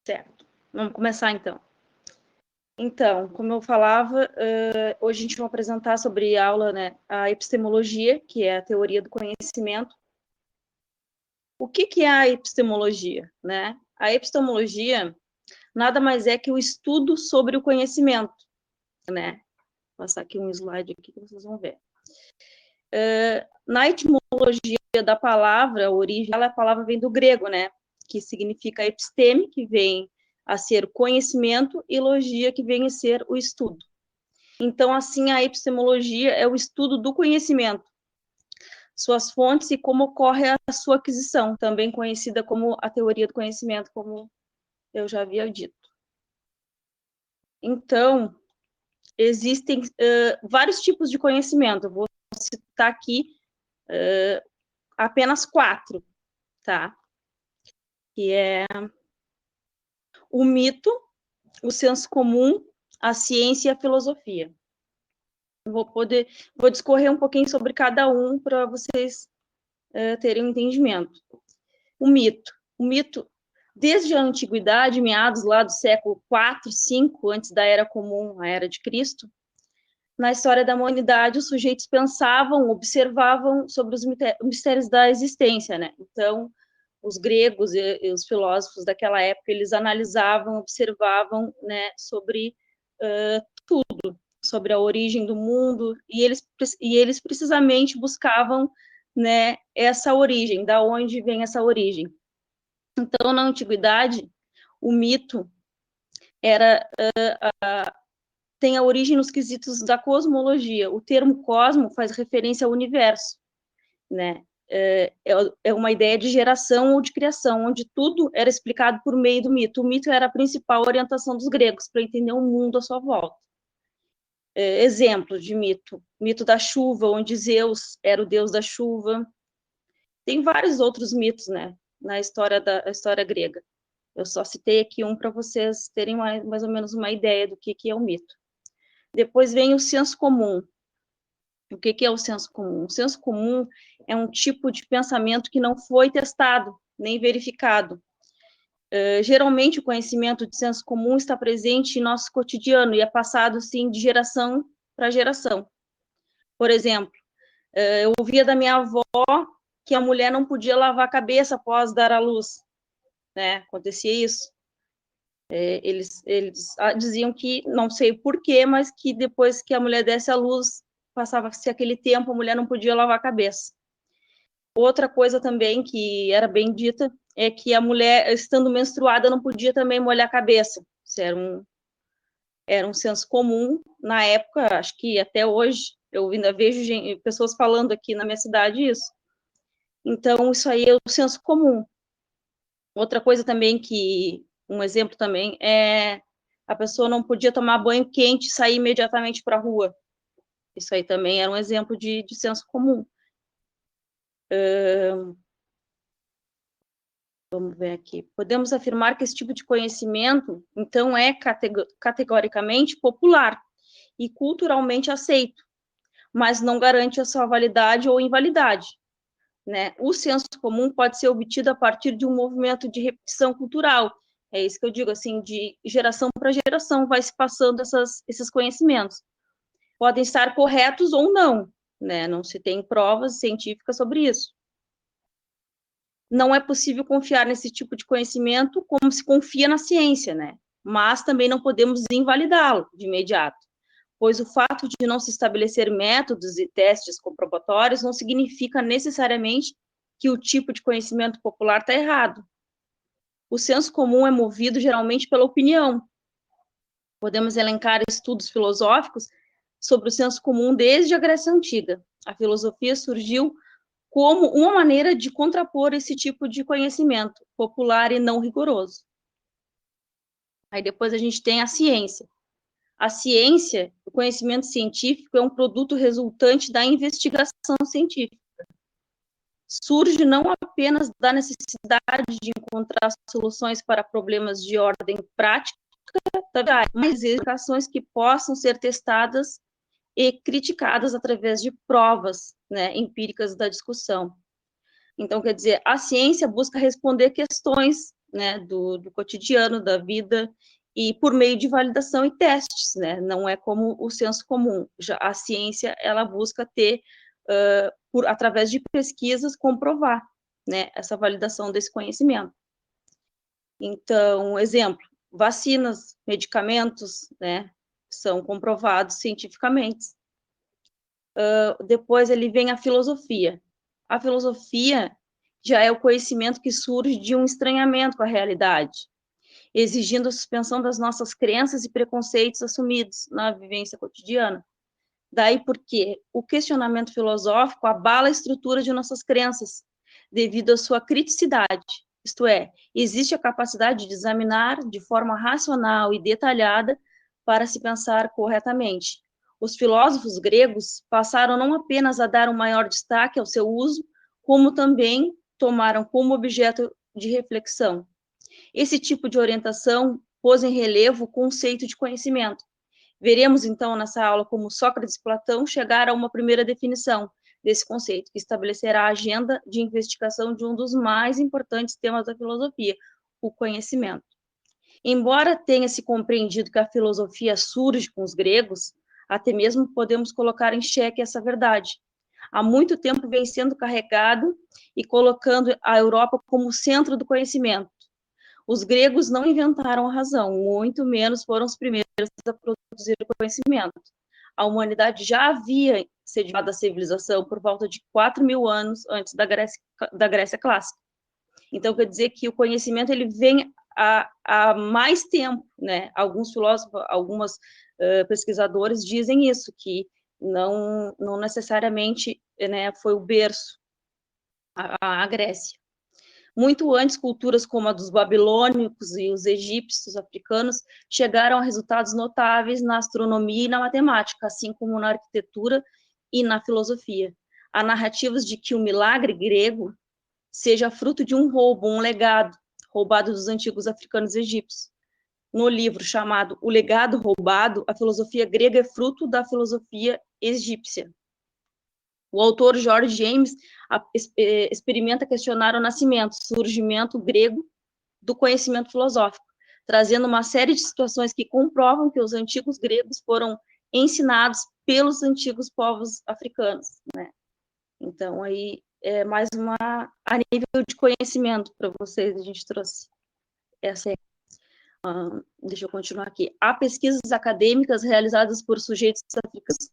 Certo. Vamos começar, então. Então, como eu falava, hoje a gente vai apresentar sobre a aula, né, a epistemologia, que é a teoria do conhecimento. O que é a epistemologia, né? A epistemologia nada mais é que o estudo sobre o conhecimento, né? Vou passar aqui um slide aqui que vocês vão ver. Na etimologia da palavra, a origem, a palavra vem do grego, né? Que significa episteme, que vem a ser conhecimento, e logia, que vem a ser o estudo. Então, assim, a epistemologia é o estudo do conhecimento, suas fontes e como ocorre a sua aquisição, também conhecida como a teoria do conhecimento, como eu já havia dito. Então, existem vários tipos de conhecimento, eu vou citar aqui apenas 4, tá? Que é o mito, o senso comum, a ciência e a filosofia. Vou discorrer um pouquinho sobre cada um para vocês terem um entendimento. O mito, desde a antiguidade, meados lá do século 4, 5, antes da Era Comum, a Era de Cristo, na história da humanidade, os sujeitos pensavam, observavam sobre os mistérios da existência, né? Então, os gregos e os filósofos daquela época, eles analisavam, observavam, né, sobre tudo, sobre a origem do mundo, e eles precisamente buscavam, né, essa origem, da onde vem essa origem. Então, na antiguidade, o mito tem a origem nos quesitos da cosmologia. O termo cosmo faz referência ao universo, né? É uma ideia de geração ou de criação, onde tudo era explicado por meio do mito. O mito era a principal orientação dos gregos para entender o mundo à sua volta. Exemplo de mito: mito da chuva, onde Zeus era o deus da chuva. Tem vários outros mitos, né, na história grega. Eu só citei aqui um para vocês terem mais ou menos uma ideia do que é o mito. Depois vem o senso comum. O que é o senso comum? O senso comum é um tipo de pensamento que não foi testado, nem verificado. Geralmente, o conhecimento de senso comum está presente em nosso cotidiano e é passado, sim, de geração para geração. Por exemplo, eu ouvia da minha avó que a mulher não podia lavar a cabeça após dar à luz, né? Acontecia isso. Eles diziam que, não sei porquê, mas que depois que a mulher desse à luz, passava-se aquele tempo, a mulher não podia lavar a cabeça. Outra coisa também que era bem dita é que a mulher, estando menstruada, não podia também molhar a cabeça. Isso era um senso comum na época, acho que até hoje, eu ainda vejo pessoas falando aqui na minha cidade isso. Então, isso aí é o senso comum. Outra coisa também um exemplo também, é a pessoa não podia tomar banho quente e sair imediatamente para a rua. Isso aí também era um exemplo de senso comum. Vamos ver aqui. Podemos afirmar que esse tipo de conhecimento, então, é categoricamente popular e culturalmente aceito, mas não garante a sua validade ou invalidade, né? O senso comum pode ser obtido a partir de um movimento de repetição cultural. É isso que eu digo, assim, de geração para geração vai se passando esses conhecimentos. Podem estar corretos ou não, né? Não se tem provas científicas sobre isso. Não é possível confiar nesse tipo de conhecimento como se confia na ciência, né? Mas também não podemos invalidá-lo de imediato, pois o fato de não se estabelecer métodos e testes comprobatórios não significa necessariamente que o tipo de conhecimento popular está errado. O senso comum é movido geralmente pela opinião. Podemos elencar estudos filosóficos sobre o senso comum desde a Grécia Antiga. A filosofia surgiu como uma maneira de contrapor esse tipo de conhecimento popular e não rigoroso. Aí depois a gente tem a ciência. A ciência, o conhecimento científico, é um produto resultante da investigação científica. Surge não apenas da necessidade de encontrar soluções para problemas de ordem prática, mas explicações que possam ser testadas e criticadas através de provas, né, empíricas da discussão. Então, quer dizer, a ciência busca responder questões né, do cotidiano, da vida, e por meio de validação e testes, né, não é como o senso comum. Já a ciência, ela busca ter, através de pesquisas, comprovar, né, essa validação desse conhecimento. Então, exemplo, vacinas, medicamentos, né, são comprovados cientificamente. Depois ele vem a filosofia. A filosofia já é o conhecimento que surge de um estranhamento com a realidade, exigindo a suspensão das nossas crenças e preconceitos assumidos na vivência cotidiana. Daí porque o questionamento filosófico abala a estrutura de nossas crenças, devido à sua criticidade, isto é, existe a capacidade de examinar de forma racional e detalhada para se pensar corretamente. Os filósofos gregos passaram não apenas a dar um maior destaque ao seu uso, como também tomaram como objeto de reflexão. Esse tipo de orientação pôs em relevo o conceito de conhecimento. Veremos, então, nessa aula, como Sócrates e Platão chegaram a uma primeira definição desse conceito, que estabelecerá a agenda de investigação de um dos mais importantes temas da filosofia, o conhecimento. Embora tenha se compreendido que a filosofia surge com os gregos, até mesmo podemos colocar em xeque essa verdade. Há muito tempo vem sendo carregado e colocando a Europa como centro do conhecimento. Os gregos não inventaram a razão, muito menos foram os primeiros a produzir o conhecimento. A humanidade já havia sediado a civilização por volta de 4.000 anos antes da Grécia clássica. Então, quer dizer que o conhecimento ele vem há mais tempo, né? Alguns filósofos, algumas pesquisadores dizem isso, que não necessariamente, né, foi o berço, a Grécia. Muito antes, culturas como a dos babilônicos e os egípcios africanos chegaram a resultados notáveis na astronomia e na matemática, assim como na arquitetura e na filosofia. Há narrativas de que o milagre grego seja fruto de um roubo, um legado roubado dos antigos africanos e egípcios. No livro chamado O Legado Roubado, a filosofia grega é fruto da filosofia egípcia. O autor George James experimenta questionar o nascimento, surgimento grego do conhecimento filosófico, trazendo uma série de situações que comprovam que os antigos gregos foram ensinados pelos antigos povos africanos, né? Então, aí é mais uma a nível de conhecimento para vocês, a gente trouxe essa. Deixa eu continuar aqui. Há pesquisas acadêmicas realizadas por sujeitos africanos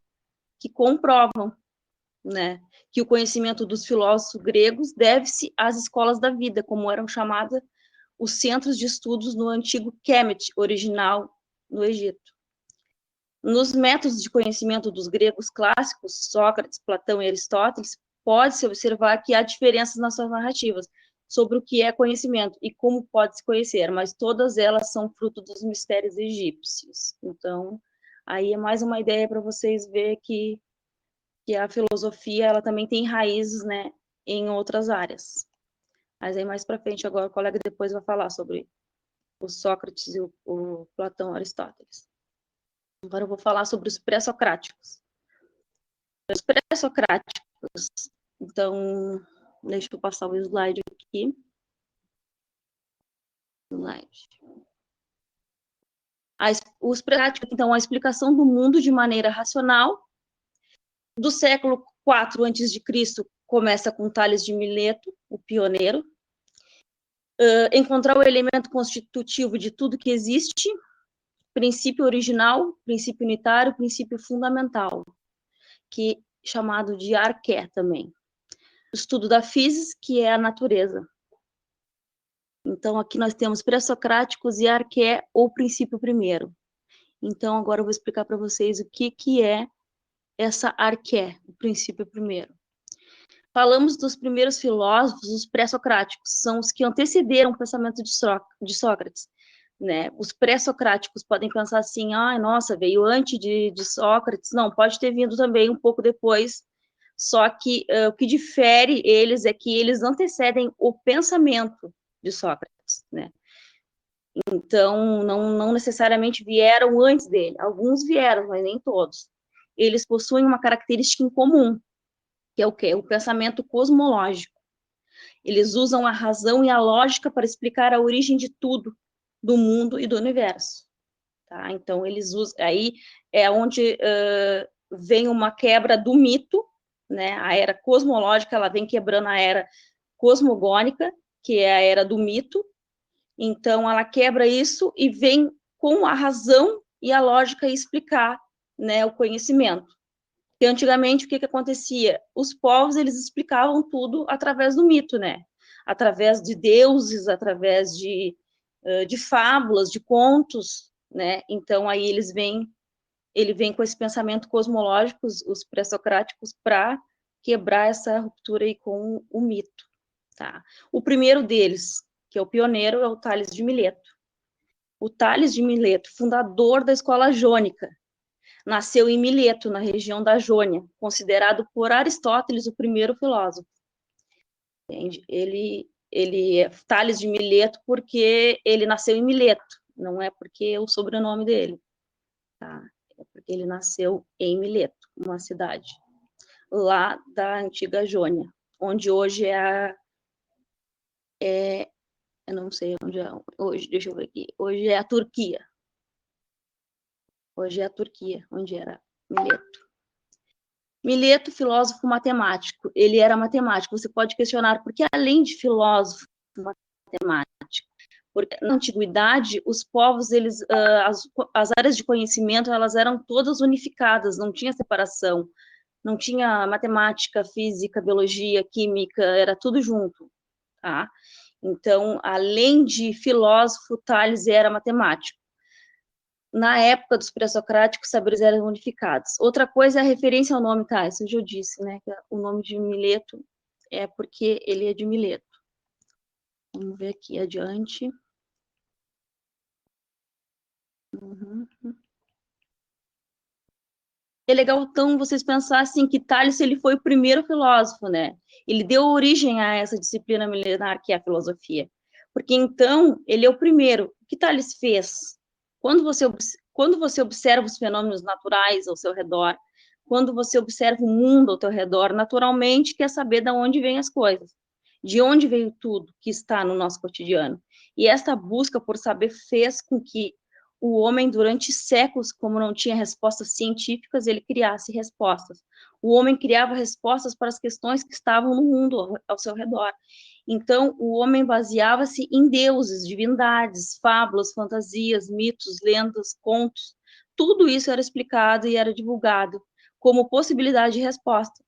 que comprovam, né, que o conhecimento dos filósofos gregos deve-se às escolas da vida, como eram chamadas os centros de estudos no antigo Kemet, original no Egito. Nos métodos de conhecimento dos gregos clássicos, Sócrates, Platão e Aristóteles, pode-se observar que há diferenças nas suas narrativas sobre o que é conhecimento e como pode se conhecer, mas todas elas são fruto dos mistérios egípcios. Então, aí é mais uma ideia para vocês verem que a filosofia ela também tem raízes, né, em outras áreas. Mas aí mais para frente agora o colega depois vai falar sobre o Sócrates e o Platão, Aristóteles. Agora eu vou falar sobre os pré-socráticos. Os pré-socráticos, então, deixa eu passar o slide aqui. Os pré-socráticos, então, a explicação do mundo de maneira racional. Do século IV a.C., começa com Tales de Mileto, o pioneiro. Encontrar o elemento constitutivo de tudo que existe, princípio original, princípio unitário, princípio fundamental, que é chamado de arqué também. O estudo da física, que é a natureza. Então, aqui nós temos pré-socráticos e arqué, ou princípio primeiro. Então, agora eu vou explicar para vocês o que é essa arqué, o princípio primeiro. Falamos dos primeiros filósofos, os pré-socráticos, são os que antecederam o pensamento de Sócrates. Né? Os pré-socráticos podem pensar assim, nossa, veio antes de Sócrates. Não, pode ter vindo também um pouco depois, só que o que difere eles é que eles antecedem o pensamento de Sócrates, né? Então, não necessariamente vieram antes dele. Alguns vieram, mas nem todos. Eles possuem uma característica em comum, que é o quê? O pensamento cosmológico. Eles usam a razão e a lógica para explicar a origem de tudo, do mundo e do universo. Tá? Então, eles usam... Aí é onde vem uma quebra do mito, né? A era cosmológica, ela vem quebrando a era cosmogônica, que é a era do mito. Então, ela quebra isso e vem com a razão e a lógica explicar, né, o conhecimento. Porque antigamente, o que acontecia? Os povos, eles explicavam tudo através do mito, né? Através de deuses, através de fábulas, de contos, né? Então, aí ele vem com esse pensamento cosmológico, os pré-socráticos, para quebrar essa ruptura aí com o mito, tá? O primeiro deles, que é o pioneiro, é o Tales de Mileto. O Tales de Mileto, fundador da escola jônica, nasceu em Mileto, na região da Jônia, considerado por Aristóteles o primeiro filósofo. Entende? Ele é Tales de Mileto porque ele nasceu em Mileto, não é porque é o sobrenome dele, tá? É porque ele nasceu em Mileto, uma cidade lá da antiga Jônia, onde hoje eu não sei onde é hoje, deixa eu ver aqui, hoje é a Turquia. Hoje é a Turquia, onde era Mileto. Mileto, filósofo matemático, ele era matemático. Você pode questionar, por que além de filósofo matemático? Porque na antiguidade, os povos, eles, as áreas de conhecimento, elas eram todas unificadas, não tinha separação, não tinha matemática, física, biologia, química, era tudo junto, tá? Então, além de filósofo, Tales era matemático. Na época dos pré-socráticos, saberes eram unificados. Outra coisa é a referência ao nome, tá? Isso eu já disse, né? O nome de Mileto é porque ele é de Mileto. Vamos ver aqui adiante. Uhum. É legal, então, vocês pensassem que Tales ele foi o primeiro filósofo, né? Ele deu origem a essa disciplina milenar que é a filosofia. Porque, então, ele é o primeiro. O que Tales fez? Quando você observa os fenômenos naturais ao seu redor, quando você observa o mundo ao seu redor, naturalmente quer saber de onde vêm as coisas, de onde veio tudo que está no nosso cotidiano. E esta busca por saber fez com que o homem, durante séculos, como não tinha respostas científicas, ele criasse respostas. O homem criava respostas para as questões que estavam no mundo ao seu redor. Então, o homem baseava-se em deuses, divindades, fábulas, fantasias, mitos, lendas, contos. Tudo isso era explicado e era divulgado como possibilidade de resposta.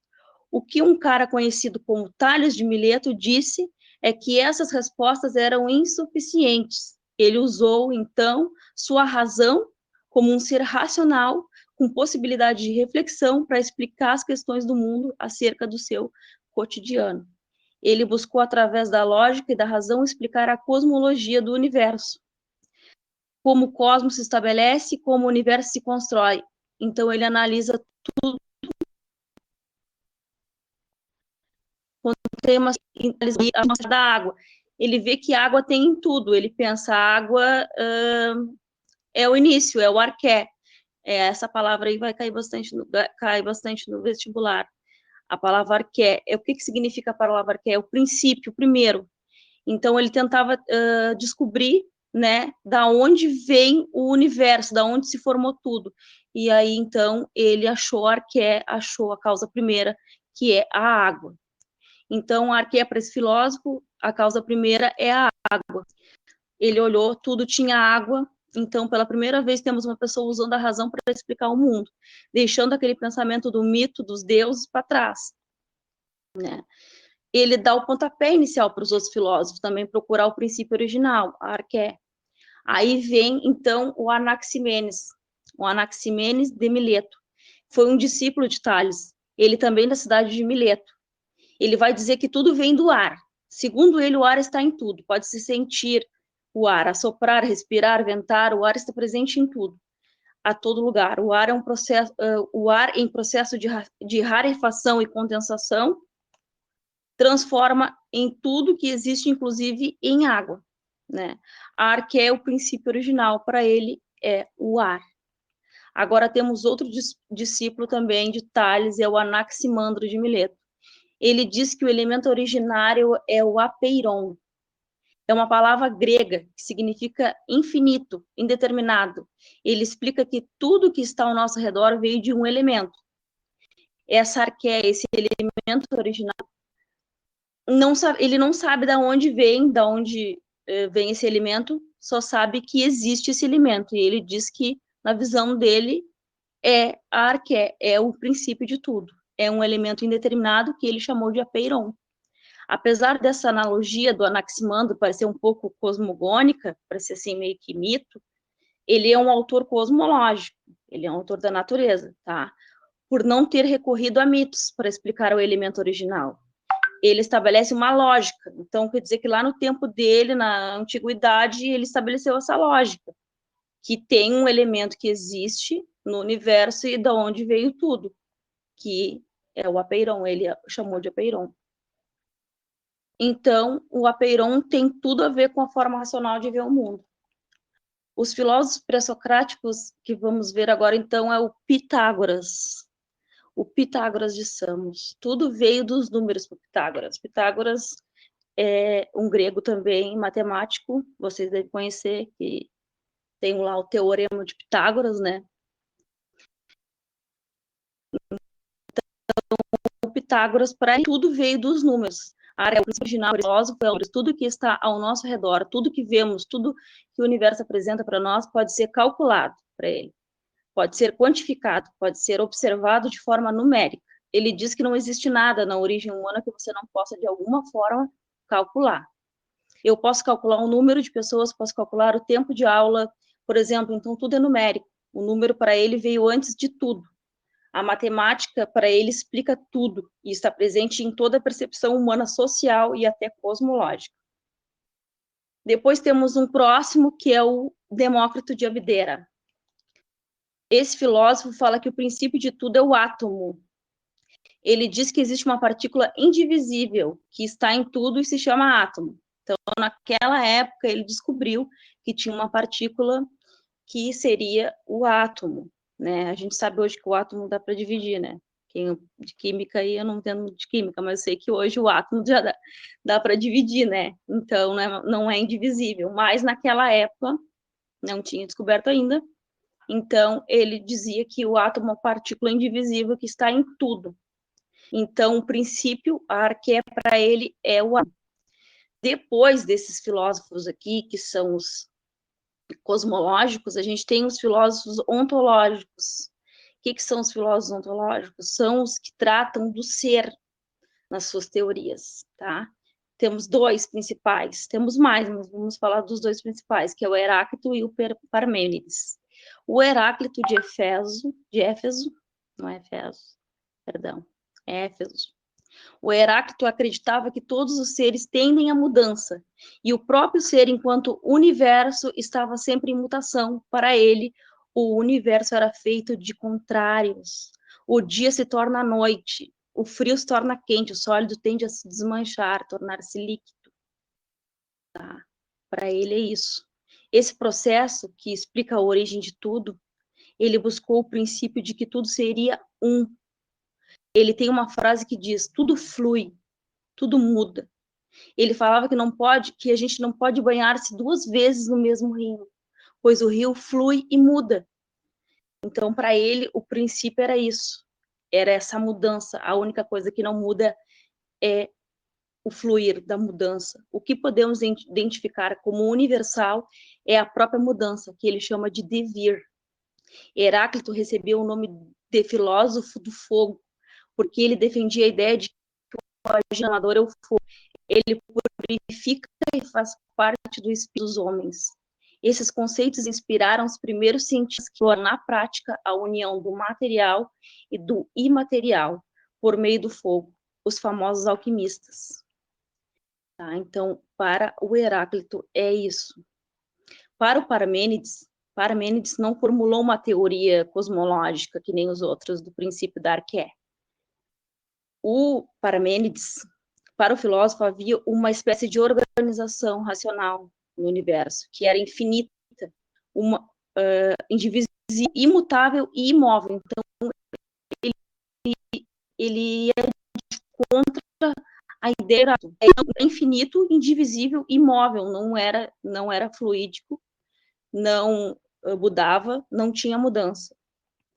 O que um cara conhecido como Tales de Mileto disse é que essas respostas eram insuficientes. Ele usou, então, sua razão como um ser racional, com possibilidade de reflexão para explicar as questões do mundo acerca do seu cotidiano. Ele buscou, através da lógica e da razão, explicar a cosmologia do universo, como o cosmos se estabelece, como o universo se constrói. Então, ele analisa tudo quando tem uma amostra da água. Ele vê que água tem em tudo. Ele pensa, a água é o início, é o arqué. Essa palavra aí vai cai bastante no vestibular. A palavra arqué. O que significa a palavra arqué? É o princípio, o primeiro. Então, ele tentava descobrir, né, da onde vem o universo, da onde se formou tudo. E aí, então, ele achou a arqué, achou a causa primeira, que é a água. Então, a arqué, para esse filósofo, a causa primeira é a água. Ele olhou, tudo tinha água, então, pela primeira vez, temos uma pessoa usando a razão para explicar o mundo, deixando aquele pensamento do mito, dos deuses, para trás, né? Ele dá o pontapé inicial para os outros filósofos, também procurar o princípio original, a arqué. Aí vem, então, o Anaximenes de Mileto. Foi um discípulo de Tales, ele também da cidade de Mileto. Ele vai dizer que tudo vem do ar. Segundo ele, o ar está em tudo, pode-se sentir o ar, assoprar, respirar, ventar, o ar está presente em tudo, a todo lugar. O ar é um processo, o ar em processo de rarefação e condensação, transforma em tudo que existe, inclusive em água, né? Ar, que é o princípio original, para ele é o ar. Agora temos outro discípulo também de Tales, é o Anaximandro de Mileto. Ele diz que o elemento originário é o apeiron. É uma palavra grega que significa infinito, indeterminado. Ele explica que tudo que está ao nosso redor veio de um elemento. Essa arqué, esse elemento original, ele não sabe de onde vem esse elemento, só sabe que existe esse elemento. E ele diz que, na visão dele, a arqué, é o princípio de tudo. É um elemento indeterminado que ele chamou de apeiron. Apesar dessa analogia do Anaximandro parecer um pouco cosmogônica, parecer assim meio que mito, ele é um autor cosmológico, ele é um autor da natureza, tá? Por não ter recorrido a mitos para explicar o elemento original. Ele estabelece uma lógica, então quer dizer que lá no tempo dele, na antiguidade, ele estabeleceu essa lógica, que tem um elemento que existe no universo e da onde veio tudo, que é o apeiron, ele chamou de apeiron. Então, o apeiron tem tudo a ver com a forma racional de ver o mundo. Os filósofos pré-socráticos que vamos ver agora, então, é o Pitágoras. O Pitágoras de Samos. Tudo veio dos números para Pitágoras. Pitágoras é um grego também, matemático, vocês devem conhecer, que tem lá o Teorema de Pitágoras, né? Então, o Pitágoras, para ele, tudo veio dos números. A área original do filósofo é tudo que está ao nosso redor, tudo que vemos, tudo que o universo apresenta para nós pode ser calculado para ele, pode ser quantificado, pode ser observado de forma numérica. Ele diz que não existe nada na origem humana que você não possa, de alguma forma, calcular. Eu posso calcular o número de pessoas, posso calcular o tempo de aula, por exemplo, então tudo é numérico. O número para ele veio antes de tudo. A matemática, para ele, explica tudo e está presente em toda a percepção humana social e até cosmológica. Depois temos um próximo, que é o Demócrito de Abdera. Esse filósofo fala que o princípio de tudo é o átomo. Ele diz que existe uma partícula indivisível que está em tudo e se chama átomo. Então, naquela época, ele descobriu que tinha uma partícula que seria o átomo, né? A gente sabe hoje que o átomo dá para dividir, né? Quem de química aí, eu não entendo de química, mas eu sei que hoje o átomo já dá para dividir, né? Então, não é indivisível. Mas naquela época, não tinha descoberto ainda. Então, ele dizia que o átomo é uma partícula indivisível que está em tudo. Então, o princípio, a arqué para ele é o átomo. Depois desses filósofos aqui, que são os cosmológicos, a gente tem os filósofos ontológicos. O que são os filósofos ontológicos? São os que tratam do ser nas suas teorias, tá? Temos dois principais, temos mais, mas vamos falar dos dois principais, que é o Heráclito e o Parmênides. O Heráclito de Éfeso, não é Éfeso, perdão, é Éfeso. O Heráclito acreditava que todos os seres tendem à mudança, e o próprio ser, enquanto universo, estava sempre em mutação. Para ele, o universo era feito de contrários. O dia se torna noite, o frio se torna quente, o sólido tende a se desmanchar, tornar-se líquido. Tá? Para ele é isso. Esse processo, que explica a origem de tudo, ele buscou o princípio de que tudo seria um. Ele tem uma frase que diz: tudo flui, tudo muda. Ele falava que a gente não pode banhar-se duas vezes no mesmo rio, pois o rio flui e muda. Então, para ele, o princípio era isso, era essa mudança. A única coisa que não muda é o fluir da mudança. O que podemos identificar como universal é a própria mudança, que ele chama de devir. Heráclito recebeu o nome de filósofo do fogo, porque ele defendia a ideia de que o agitador é o fogo. Ele purifica e faz parte do espírito dos homens. Esses conceitos inspiraram os primeiros cientistas que foram, na prática, a união do material e do imaterial por meio do fogo, os famosos alquimistas. Tá? Então, para o Heráclito é isso. Para o Parmênides não formulou uma teoria cosmológica que nem os outros do princípio da arqué. O Parmênides, para o filósofo, havia uma espécie de organização racional no universo, que era infinita, indivisível, imutável e imóvel. Então, ele ia contra a ideia era infinito, indivisível, imóvel, não era fluídico, não mudava, não tinha mudança.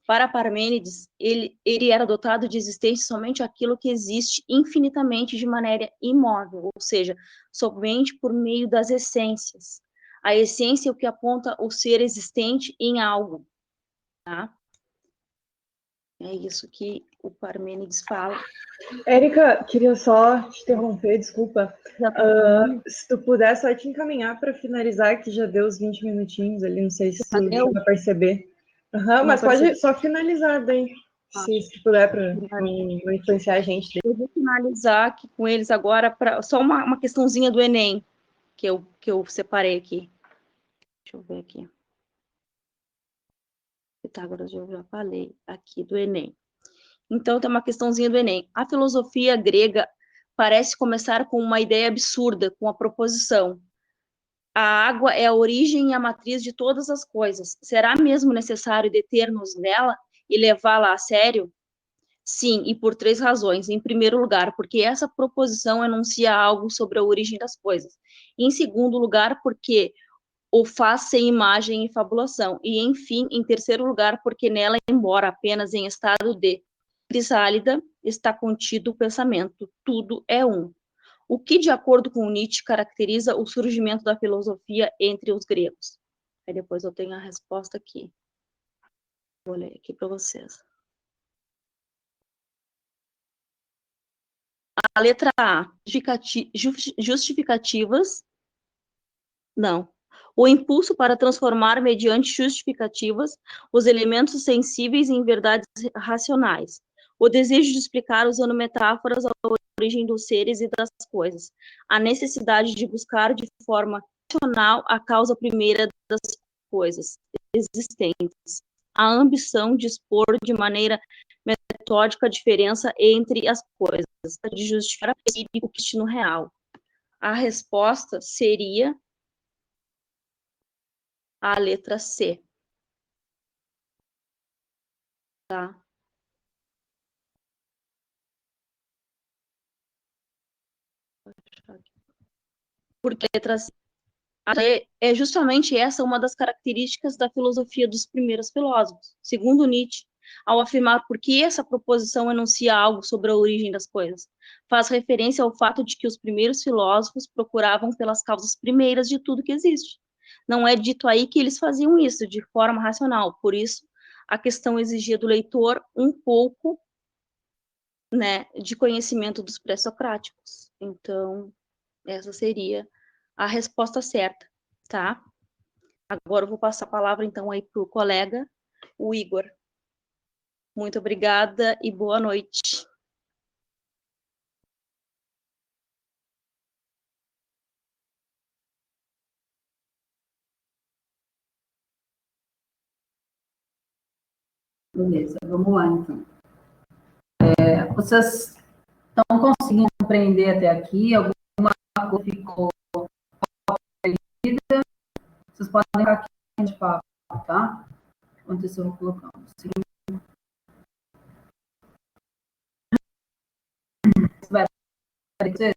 Para Parmênides, ele era dotado de existência somente aquilo que existe infinitamente de maneira imóvel, ou seja, somente por meio das essências. A essência é o que aponta o ser existente em algo, tá? É isso que o Parmênides fala. Érica, queria só te interromper, desculpa. Já tá Se tu puder só te encaminhar para finalizar, que já deu os 20 minutinhos ali, não sei se tu vai perceber. Mas pode só finalizar daí, se puder, para não influenciar a gente. Eu vou finalizar aqui com eles agora, só uma questãozinha do Enem, que eu separei aqui. Deixa eu ver aqui. Pitágoras, eu já falei aqui do Enem. Então, tem uma questãozinha do Enem. A filosofia grega parece começar com uma ideia absurda, com a proposição: a água é a origem e a matriz de todas as coisas. Será mesmo necessário deter-nos nela e levá-la a sério? Sim, e por 3 razões. Em primeiro lugar, porque essa proposição enuncia algo sobre a origem das coisas. Em segundo lugar, porque o faz sem imagem e fabulação. E, enfim, em terceiro lugar, porque nela, embora apenas em estado de crisálida, está contido o pensamento. Tudo é um. O que, de acordo com Nietzsche, caracteriza o surgimento da filosofia entre os gregos? Aí depois eu tenho a resposta aqui. Vou ler aqui para vocês. A letra A, justificativas. Não. O impulso para transformar, mediante justificativas, os elementos sensíveis em verdades racionais. O desejo de explicar usando metáforas a origem dos seres e das coisas. A necessidade de buscar de forma racional a causa primeira das coisas existentes. A ambição de expor de maneira metódica a diferença entre as coisas, de justificar o destino real. A resposta seria a letra C. Tá? Porque a letra C é justamente essa uma das características da filosofia dos primeiros filósofos. Segundo Nietzsche, ao afirmar por que essa proposição enuncia algo sobre a origem das coisas, faz referência ao fato de que os primeiros filósofos procuravam pelas causas primeiras de tudo que existe. Não é dito aí que eles faziam isso de forma racional, por isso a questão exigia do leitor um pouco, né, de conhecimento dos pré-socráticos. Então, essa seria a resposta certa, tá? Agora eu vou passar a palavra, então, aí para o colega, o Igor. Muito obrigada e boa noite. Beleza, vamos lá, então. Vocês estão conseguindo compreender até aqui? Alguma coisa ficou perdida? Vocês podem ficar aqui de papo, tá? Enquanto isso, eu vou colocando. Vai aparecer?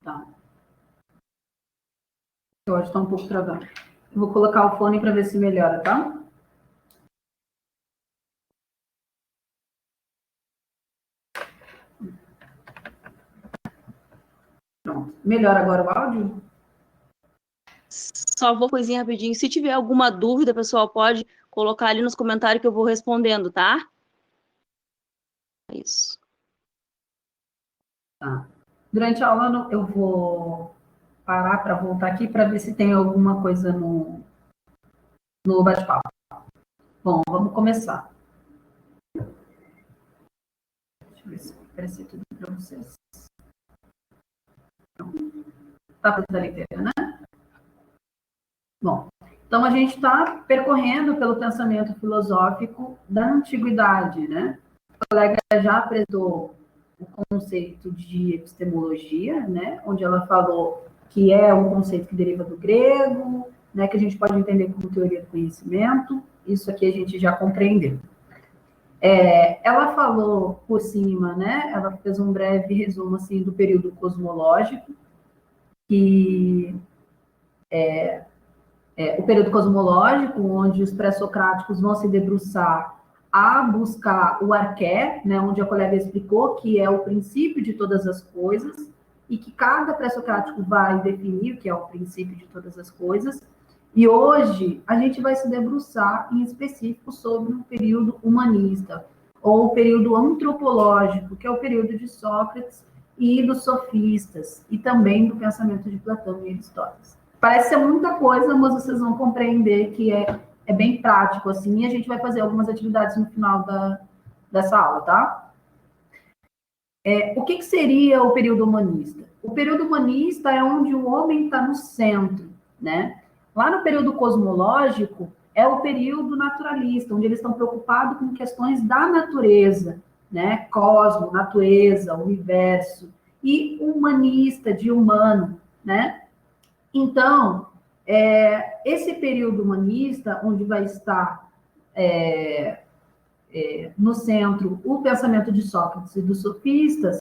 Tá. Eu acho que está um pouco travado. Eu vou colocar o fone para ver se melhora, tá? Pronto. Melhora agora o áudio? Só vou coisinha rapidinho. Se tiver alguma dúvida, pessoal, pode colocar ali nos comentários que eu vou respondendo, tá? Isso. Tá. Durante a aula, eu vou parar para voltar aqui para ver se tem alguma coisa no bate-papo. Bom, vamos começar. Deixa eu ver se aparece tudo para vocês. Tá para a inteira, né? Bom, então a gente está percorrendo pelo pensamento filosófico da antiguidade, né? O colega já apresentou o conceito de epistemologia, né? Onde ela falou que é um conceito que deriva do grego, né, que a gente pode entender como teoria do conhecimento, isso aqui a gente já compreendeu. Ela falou por cima, né, ela fez um breve resumo, assim, do período cosmológico, que o período cosmológico, onde os pré-socráticos vão se debruçar a buscar o arqué, né, onde a colega explicou que é o princípio de todas as coisas, e que cada pré-socrático vai definir o que é o princípio de todas as coisas. E hoje a gente vai se debruçar em específico sobre o período humanista, ou o período antropológico, que é o período de Sócrates e dos sofistas, e também do pensamento de Platão e Aristóteles. Parece ser muita coisa, mas vocês vão compreender que é bem prático, assim, e a gente vai fazer algumas atividades no final dessa aula, tá? O que seria o período humanista? O período humanista é onde o homem está no centro, né? Lá no período cosmológico, é o período naturalista, onde eles estão preocupados com questões da natureza, né? Cosmo, natureza, universo, e humanista, de humano, né? Então, esse período humanista, onde vai estar no centro o pensamento de Sócrates e dos sofistas,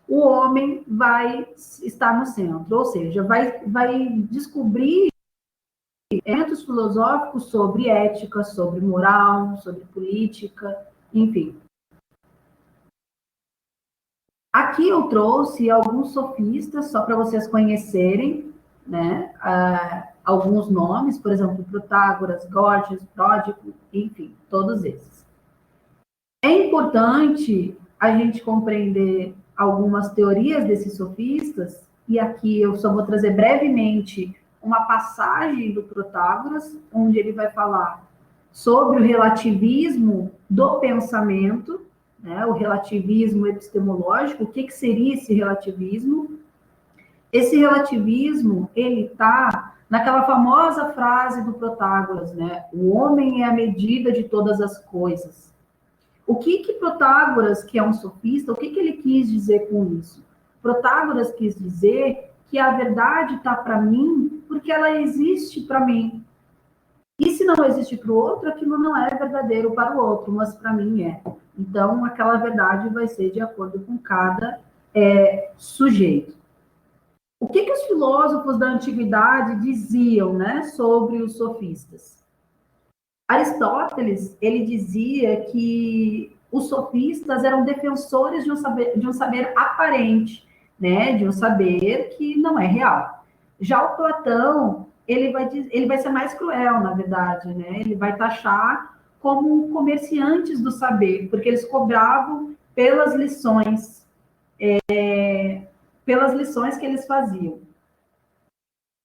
o homem vai estar no centro, ou seja, vai descobrir elementos filosóficos sobre ética, sobre moral, sobre política, enfim. Aqui eu trouxe alguns sofistas, só para vocês conhecerem, né, alguns nomes, por exemplo, Protágoras, Gorgias, Pródico, enfim, todos esses. É importante a gente compreender algumas teorias desses sofistas, e aqui eu só vou trazer brevemente uma passagem do Protágoras, onde ele vai falar sobre o relativismo do pensamento, né, o relativismo epistemológico. O que seria esse relativismo? Esse relativismo, ele está naquela famosa frase do Protágoras, né? O homem é a medida de todas as coisas. O que Protágoras, que é um sofista, o que ele quis dizer com isso? Protágoras quis dizer que a verdade está para mim porque ela existe para mim. E se não existe para o outro, aquilo não é verdadeiro para o outro, mas para mim é. Então, aquela verdade vai ser de acordo com cada sujeito. O que os filósofos da antiguidade diziam, né, sobre os sofistas? Aristóteles, ele dizia que os sofistas eram defensores de um saber aparente, né, de um saber que não é real. Já o Platão, ele vai ser mais cruel, na verdade, né? Ele vai taxar como comerciantes do saber, porque eles cobravam pelas lições que eles faziam.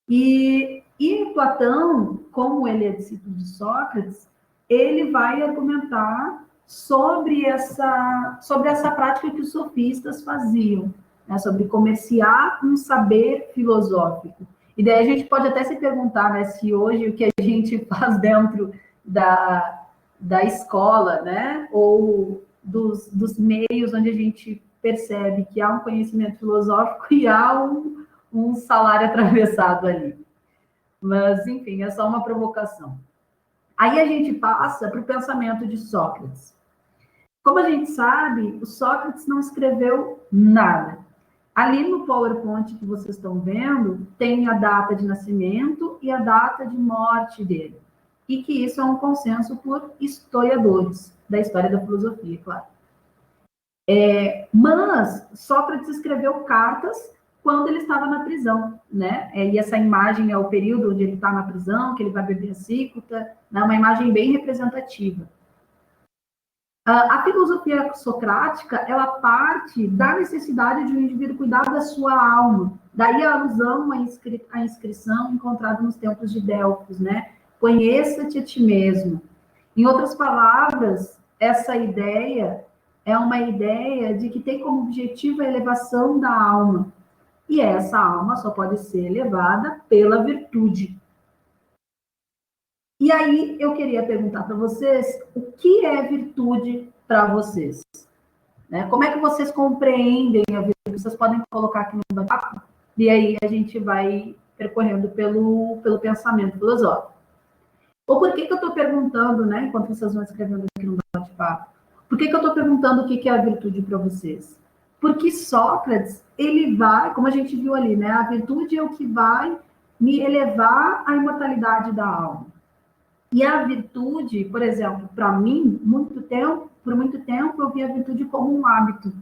E Platão, como ele é discípulo de Sócrates, ele vai argumentar sobre essa prática que os sofistas faziam, né, sobre comerciar um saber filosófico. E daí a gente pode até se perguntar, né, se hoje o que a gente faz dentro da escola, né, ou dos meios onde a gente percebe que há um conhecimento filosófico e há um salário atravessado ali. Mas, enfim, é só uma provocação. Aí a gente passa para o pensamento de Sócrates. Como a gente sabe, o Sócrates não escreveu nada. Ali no PowerPoint que vocês estão vendo, tem a data de nascimento e a data de morte dele. E que isso é um consenso por historiadores da história da filosofia, claro. Mas Sócrates escreveu cartas quando ele estava na prisão, né? E essa imagem é o período onde ele está na prisão, que ele vai beber a cícuta, né? Uma imagem bem representativa. A filosofia socrática, ela parte da necessidade de um indivíduo cuidar da sua alma. Daí a alusão à inscrição encontrada nos templos de Delfos, né? Conheça-te a ti mesmo. Em outras palavras, essa ideia é uma ideia de que tem como objetivo a elevação da alma. E essa alma só pode ser elevada pela virtude. E aí, eu queria perguntar para vocês, o que é virtude para vocês? Né? Como é que vocês compreendem a virtude? Vocês podem colocar aqui no bate-papo, e aí a gente vai percorrendo pelo pensamento filosófico. Ou por que eu estou perguntando, né, enquanto vocês vão escrevendo aqui no bate-papo, por que eu estou perguntando o que é a virtude para vocês? Porque Sócrates, ele vai, como a gente viu ali, né, a virtude é o que vai me elevar à imortalidade da alma. E a virtude, por exemplo, para mim, por muito tempo, eu vi a virtude como um hábito.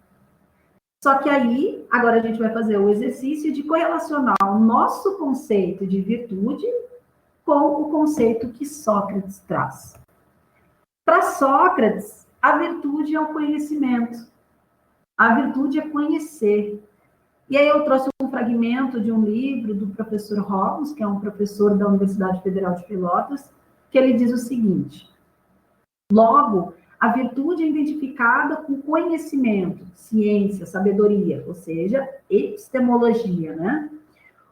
Só que aí, agora a gente vai fazer o exercício de correlacionar o nosso conceito de virtude com o conceito que Sócrates traz. Para Sócrates, a virtude é o conhecimento. A virtude é conhecer. E aí eu trouxe um fragmento de um livro do professor Robbins, que é um professor da Universidade Federal de Pelotas, que ele diz o seguinte: logo, a virtude é identificada com conhecimento, ciência, sabedoria, ou seja, epistemologia, né?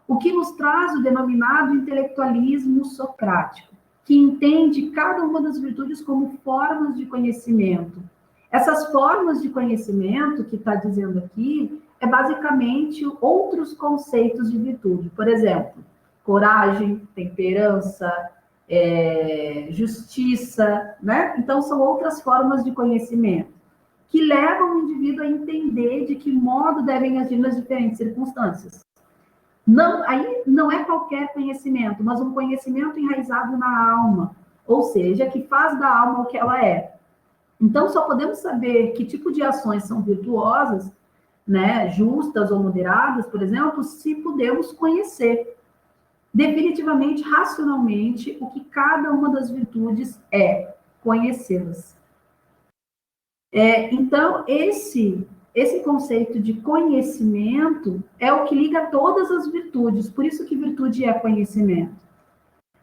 O que nos traz o denominado intelectualismo socrático, que entende cada uma das virtudes como formas de conhecimento. Essas formas de conhecimento, que está dizendo aqui, é basicamente outros conceitos de virtude. Por exemplo, coragem, temperança, justiça, né? Então, são outras formas de conhecimento que levam o indivíduo a entender de que modo devem agir nas diferentes circunstâncias. Não, aí não é qualquer conhecimento, mas um conhecimento enraizado na alma, ou seja, que faz da alma o que ela é. Então, só podemos saber que tipo de ações são virtuosas, né, justas ou moderadas, por exemplo, se pudermos conhecer definitivamente, racionalmente, o que cada uma das virtudes é, conhecê-las. Então, esse conceito de conhecimento é o que liga todas as virtudes, por isso que virtude é conhecimento.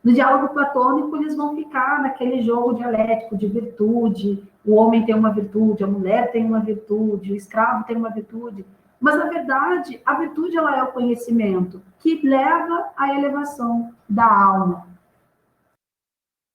No diálogo platônico, eles vão ficar naquele jogo dialético de virtude, o homem tem uma virtude, a mulher tem uma virtude, o escravo tem uma virtude, mas, na verdade, a virtude ela é o conhecimento que leva à elevação da alma.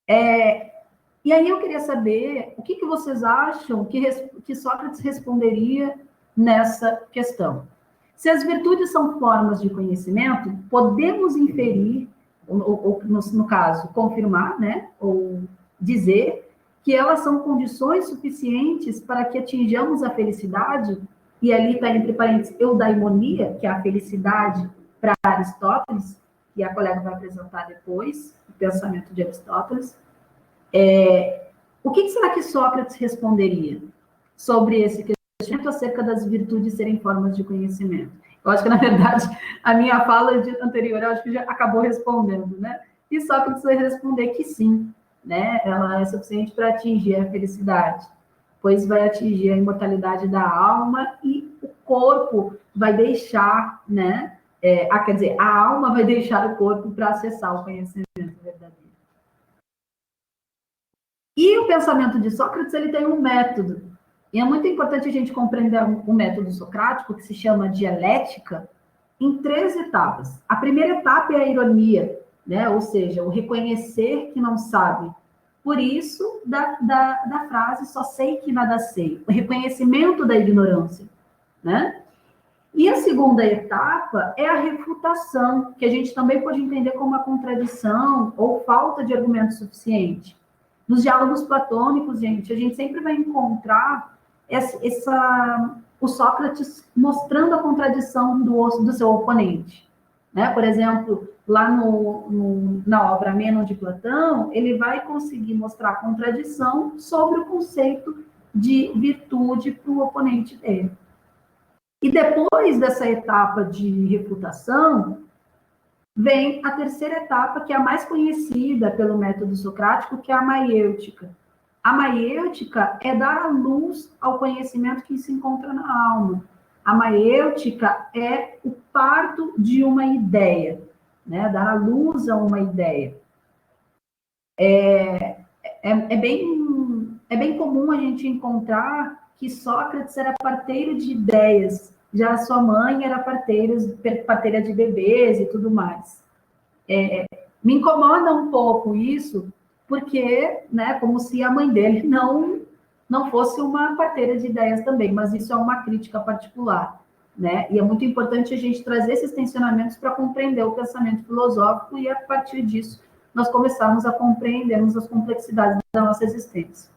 E aí eu queria saber o que vocês acham que Sócrates responderia nessa questão. Se as virtudes são formas de conhecimento, podemos inferir, ou no caso, confirmar, né, ou dizer que elas são condições suficientes para que atinjamos a felicidade, e ali está entre parênteses eudaimonia, que é a felicidade para Aristóteles, e a colega vai apresentar depois, o pensamento de Aristóteles. O que será que Sócrates responderia sobre esse questionamento acerca das virtudes serem formas de conhecimento? Eu acho que, na verdade, a minha fala anterior, eu acho que já acabou respondendo, né? E Sócrates vai responder que sim, né? Ela é suficiente para atingir a felicidade, pois vai atingir a imortalidade da alma e o corpo vai deixar, né? Quer dizer, a alma vai deixar o corpo para acessar o conhecimento verdadeiro. E o pensamento de Sócrates, ele tem um método. E é muito importante a gente compreender o método socrático, que se chama dialética, em 3 etapas. A primeira etapa é a ironia, né? Ou seja, o reconhecer que não sabe. Por isso, da frase, só sei que nada sei. O reconhecimento da ignorância, né? E a segunda etapa é a refutação, que a gente também pode entender como a contradição ou falta de argumento suficiente. Nos diálogos platônicos, a gente sempre vai encontrar o Sócrates mostrando a contradição do seu oponente, né? Por exemplo, lá na obra Mênon de Platão, ele vai conseguir mostrar a contradição sobre o conceito de virtude para o oponente dele. E depois dessa etapa de refutação, vem a terceira etapa, que é a mais conhecida pelo método socrático, que é a maiêutica. A maiêutica é dar a luz ao conhecimento que se encontra na alma. A maiêutica é o parto de uma ideia, né? Dar a luz a uma ideia. É bem comum a gente encontrar que Sócrates era parteiro de ideias, já a sua mãe era parteira de bebês e tudo mais. Me incomoda um pouco isso, porque, né, como se a mãe dele não fosse uma parteira de ideias também, mas isso é uma crítica particular. né? E é muito importante a gente trazer esses tensionamentos para compreender o pensamento filosófico e, a partir disso, nós começarmos a compreendermos as complexidades da nossa existência.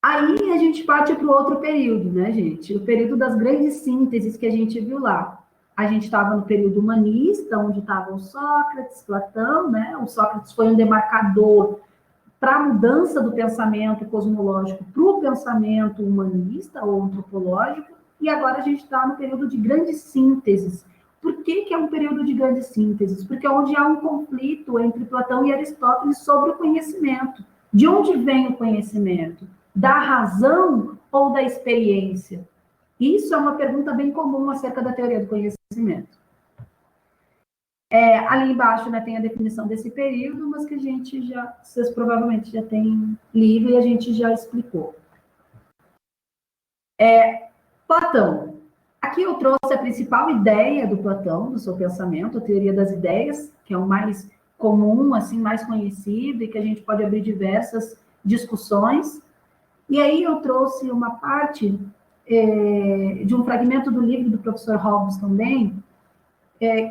Aí a gente parte para o outro período, né, gente? O período das grandes sínteses que a gente viu lá. A gente estava no período humanista, onde estavam Sócrates, Platão, né? O Sócrates foi um demarcador para a mudança do pensamento cosmológico para o pensamento humanista ou antropológico, e agora a gente está no período de grandes sínteses. Por que é um período de grandes sínteses? Porque é onde há um conflito entre Platão e Aristóteles sobre o conhecimento. De onde vem o conhecimento? Da razão ou da experiência? Isso é uma pergunta bem comum acerca da teoria do conhecimento. Ali embaixo, né, tem a definição desse período, mas que a gente já, vocês provavelmente já têm lido e a gente já explicou. Platão. Aqui eu trouxe a principal ideia do Platão, do seu pensamento, a teoria das ideias, que é o mais comum, assim, mais conhecido, e que a gente pode abrir diversas discussões. E aí eu trouxe uma parte de um fragmento do livro do professor Hobbes também,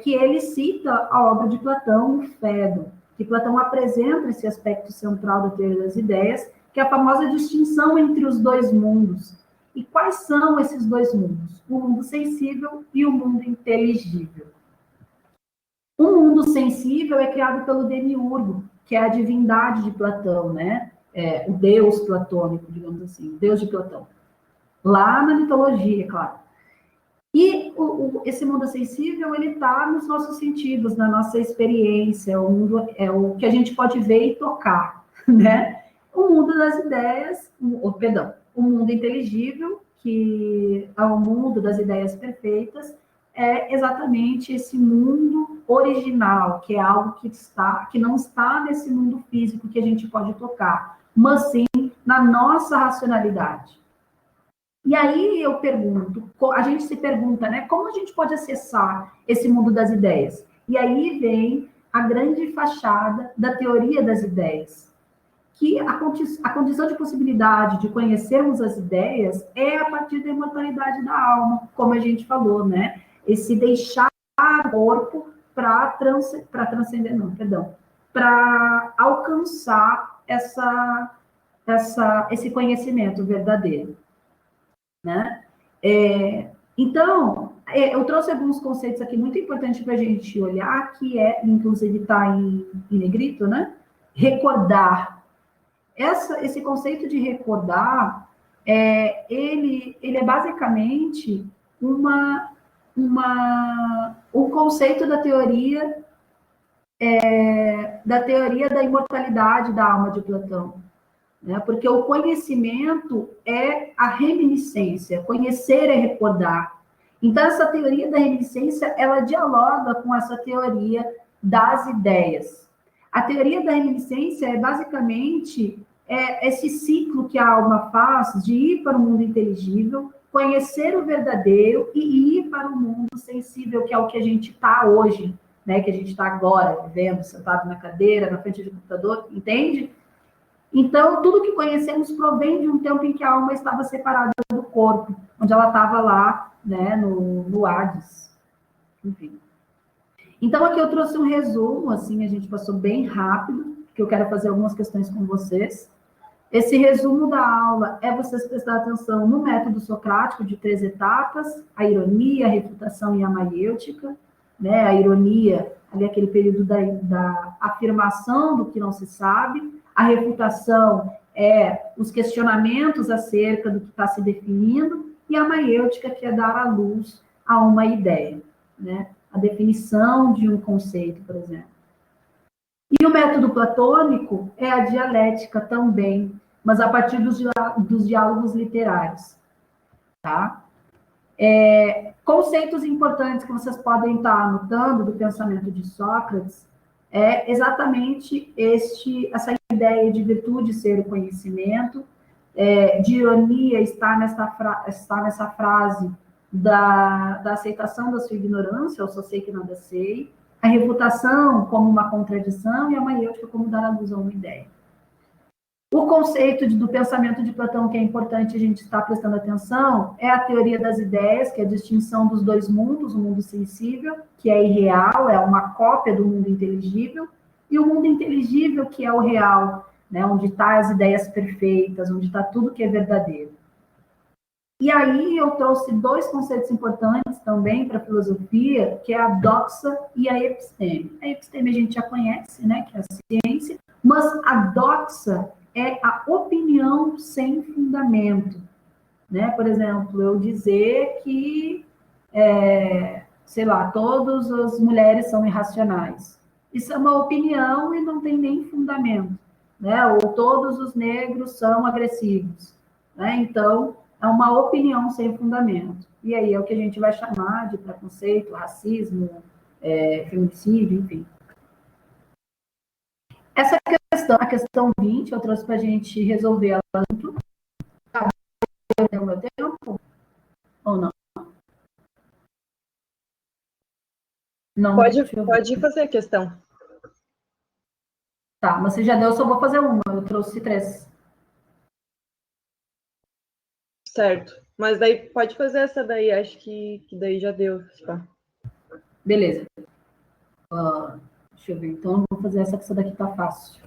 que ele cita a obra de Platão, o Fedro, que Platão apresenta esse aspecto central da teoria das ideias, que é a famosa distinção entre os dois mundos. E quais são esses dois mundos? O mundo sensível e o mundo inteligível. O mundo sensível é criado pelo Demiurgo, que é a divindade de Platão, né? O deus platônico, digamos assim, o deus de Platão. Lá na mitologia, claro. E esse mundo sensível, ele está nos nossos sentidos, na nossa experiência, o mundo é o que a gente pode ver e tocar, né? O mundo das ideias, o mundo inteligível, que é o mundo das ideias perfeitas, é exatamente esse mundo original, que é algo que não está nesse mundo físico que a gente pode tocar, mas sim na nossa racionalidade. E aí eu pergunto, a gente se pergunta, né, como a gente pode acessar esse mundo das ideias? E aí vem a grande fachada da teoria das ideias, que a condição de possibilidade de conhecermos as ideias é a partir da imortalidade da alma, como a gente falou, né? Esse deixar o corpo para alcançar esse conhecimento verdadeiro, né? Então, eu trouxe alguns conceitos aqui muito importantes para a gente olhar, que inclusive está em negrito, né? Recordar. Esse conceito de recordar, ele é basicamente um conceito da teoria da imortalidade da alma de Platão, né? Porque o conhecimento é a reminiscência, conhecer é recordar. Então, essa teoria da reminiscência, ela dialoga com essa teoria das ideias. A teoria da reminiscência é basicamente esse ciclo que a alma faz de ir para o mundo inteligível, conhecer o verdadeiro e ir para o mundo sensível, que é o que a gente está hoje, né? Que a gente está agora vivendo, sentado na cadeira, na frente do computador, entende? Então, tudo que conhecemos provém de um tempo em que a alma estava separada do corpo, onde ela estava lá, né, no Hades. Enfim. Então, aqui eu trouxe um resumo, assim, a gente passou bem rápido, porque eu quero fazer algumas questões com vocês. Esse resumo da aula é vocês prestar atenção no método socrático de 3 etapas, a ironia, a refutação e a maiêutica, né? A ironia, ali aquele período da afirmação do que não se sabe, a refutação é os questionamentos acerca do que está se definindo, e a maiêutica, que é dar à luz a uma ideia, né? A definição de um conceito, por exemplo. E o método platônico é a dialética também, mas a partir dos diálogos literários, tá? Conceitos importantes que vocês podem estar anotando do pensamento de Sócrates é exatamente essa ideia de virtude ser o conhecimento, de ironia está nessa frase da aceitação da sua ignorância, eu só sei que nada sei, a refutação como uma contradição e a maiêutica como dar à luz a uma ideia. O conceito do pensamento de Platão, que é importante a gente estar prestando atenção, é a teoria das ideias, que é a distinção dos dois mundos, o mundo sensível, que é irreal, é uma cópia do mundo inteligível, e o mundo inteligível, que é o real, né, onde estão as ideias perfeitas, onde está tudo que é verdadeiro. E aí eu trouxe dois conceitos importantes também para a filosofia, que é a doxa e a episteme. A episteme a gente já conhece, né, que é a ciência, mas a doxa é a opinião sem fundamento, né? Por exemplo, eu dizer que, sei lá, todas as mulheres são irracionais. Isso é uma opinião e não tem nem fundamento, né? Ou todos os negros são agressivos, né? Então, é uma opinião sem fundamento. E aí é o que a gente vai chamar de preconceito, racismo, feminicídio, enfim. Essa questão, a questão 20, eu trouxe para a gente resolver ela junto. Tá, deu o meu tempo? Ou não? Não. Pode fazer a questão. Tá, mas se já deu, eu só vou fazer uma. Eu trouxe 3. Certo. Mas daí pode fazer essa daí, acho que daí já deu. Tá. Beleza. Deixa eu ver, então vou fazer essa daqui tá fácil.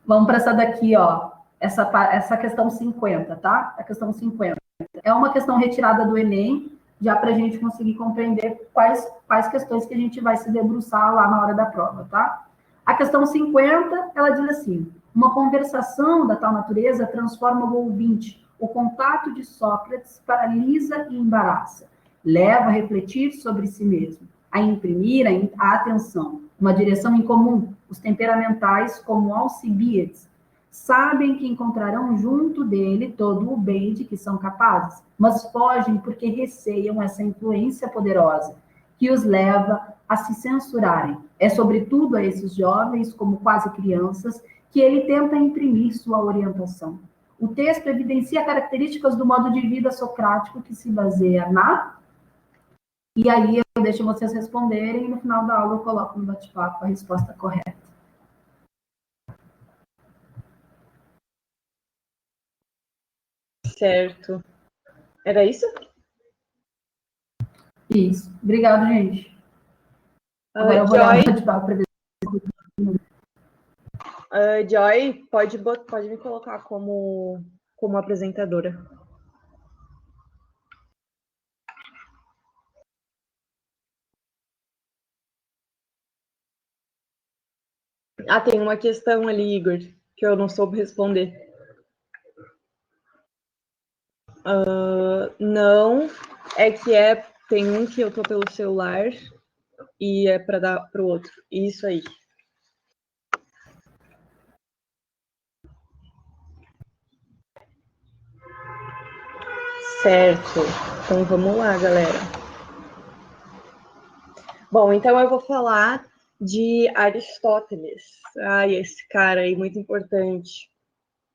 Vamos para essa daqui, ó. Essa questão 50, tá? A questão 50. É uma questão retirada do Enem, já para a gente conseguir compreender quais questões que a gente vai se debruçar lá na hora da prova, tá? A questão 50, ela diz assim: uma conversação da tal natureza transforma o ouvinte. O contato de Sócrates paralisa e embaraça. Leva a refletir sobre si mesmo, a imprimir a atenção, uma direção em comum. Os temperamentais, como Alcibíades, sabem que encontrarão junto dele todo o bem de que são capazes, mas fogem porque receiam essa influência poderosa que os leva a se censurarem. É sobretudo a esses jovens, como quase crianças, que ele tenta imprimir sua orientação. O texto evidencia características do modo de vida socrático que se baseia na... E aí eu deixo vocês responderem e no final da aula eu coloco no bate-papo a resposta correta. Certo. Era isso? Isso. Obrigado, gente. Agora eu vou olhar o bate-papo para ver. Joy, pode me colocar como apresentadora. Ah, tem uma questão ali, Igor, que eu não soube responder. Não, tem um que eu tô pelo celular e é para dar para o outro. Isso aí. Certo. Então vamos lá, galera. Bom, então eu vou falar de Aristóteles. Ai, esse cara aí, muito importante.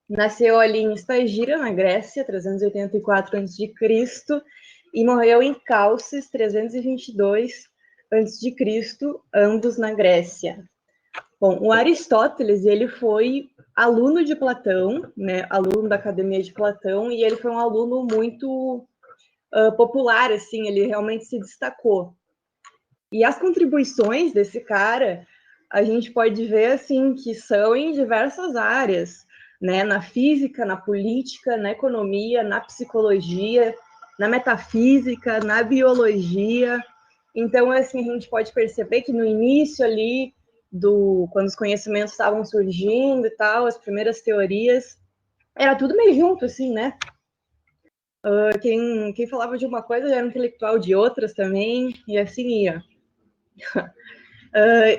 Nasceu ali em Estagira, na Grécia, 384 a.C., e morreu em Calcis, 322 a.C., ambos na Grécia. Bom, o Aristóteles, ele foi aluno de Platão, né, aluno da Academia de Platão, e ele foi um aluno muito popular, assim, ele realmente se destacou. E as contribuições desse cara, a gente pode ver, assim, que são em diversas áreas, né, na física, na política, na economia, na psicologia, na metafísica, na biologia. Então, assim, a gente pode perceber que no início ali, quando os conhecimentos estavam surgindo e tal, as primeiras teorias, era tudo meio junto, assim, né? Quem falava de uma coisa era um intelectual de outras também, e assim ia.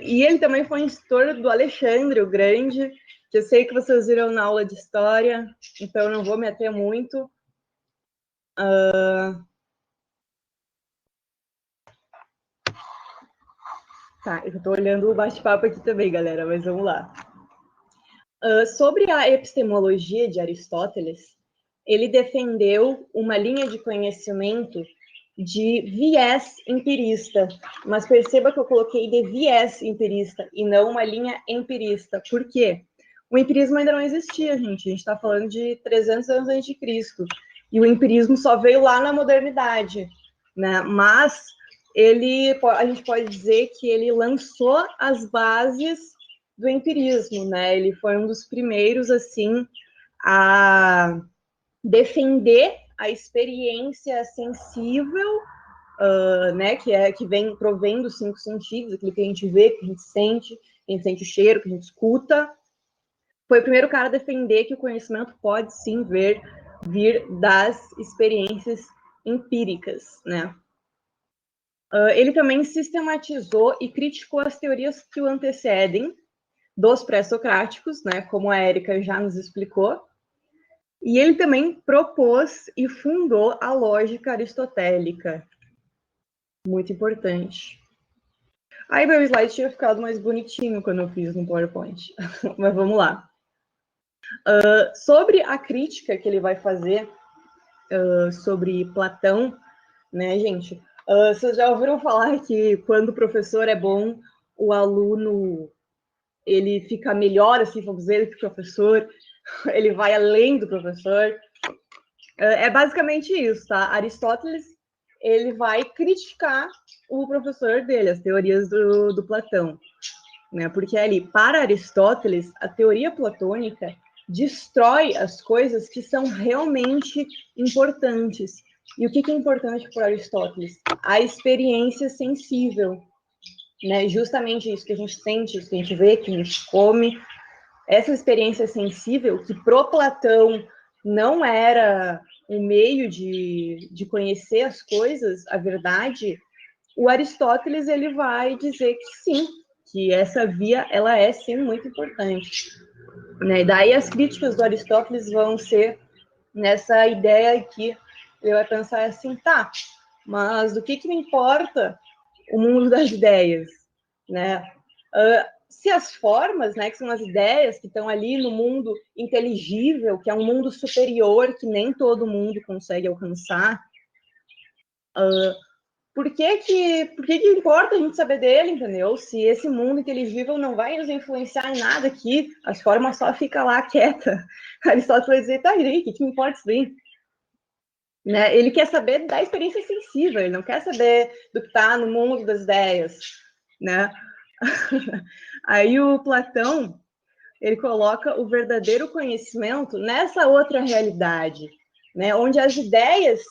E ele também foi instrutor do Alexandre o Grande, que eu sei que vocês viram na aula de história, então eu não vou me ater muito. Tá, eu estou olhando o bate-papo aqui também, galera, mas vamos lá. Sobre a epistemologia de Aristóteles, ele defendeu uma linha de conhecimento de viés empirista, mas perceba que eu coloquei de viés empirista e não uma linha empirista. Por quê? o empirismo ainda não existia, gente. A gente está falando de 300 anos antes de Cristo. E o empirismo só veio lá na modernidade, né? Mas a gente pode dizer que ele lançou as bases do empirismo, né? Ele foi um dos primeiros, assim, a defender a experiência sensível, né? Que provém dos 5 sentidos, aquilo que a gente vê, que a gente sente o cheiro, que a gente escuta. Foi o primeiro cara a defender que o conhecimento pode sim vir das experiências empíricas, né? Ele também sistematizou e criticou as teorias que o antecedem dos pré-socráticos, né? Como a Érica já nos explicou. E ele também propôs e fundou a lógica aristotélica. Muito importante. Aí meu slide tinha ficado mais bonitinho quando eu fiz no PowerPoint. Mas vamos lá. Sobre a crítica que ele vai fazer sobre Platão, né, gente? Vocês já ouviram falar que quando o professor é bom, o aluno ele fica melhor, assim, vamos dizer, que o professor, ele vai além do professor. É basicamente isso, tá? Aristóteles, ele vai criticar o professor dele, as teorias do Platão, né? Porque ali, para Aristóteles, a teoria platônica destrói as coisas que são realmente importantes. E o que é importante para Aristóteles? A experiência sensível, né? Justamente isso que a gente sente, isso que a gente vê, que a gente come. Essa experiência sensível, que pro Platão não era um meio de conhecer as coisas, a verdade, o Aristóteles ele vai dizer que sim, que essa via ela é sim muito importante, né? E daí as críticas do Aristóteles vão ser nessa ideia que ele vai pensar assim, tá, mas do que me importa o mundo das ideias, né? Se as formas, né, que são as ideias que estão ali no mundo inteligível, que é um mundo superior que nem todo mundo consegue alcançar, por que importa a gente saber dele, entendeu? Se esse mundo inteligível não vai nos influenciar em nada aqui, as formas só ficam lá quieta. Aristóteles vai dizer, tá aí, o que me importa isso aí? Né? Ele quer saber da experiência sensível, ele não quer saber do que está no mundo das ideias, né? Aí o Platão, ele coloca o verdadeiro conhecimento nessa outra realidade, né? Onde as ideias,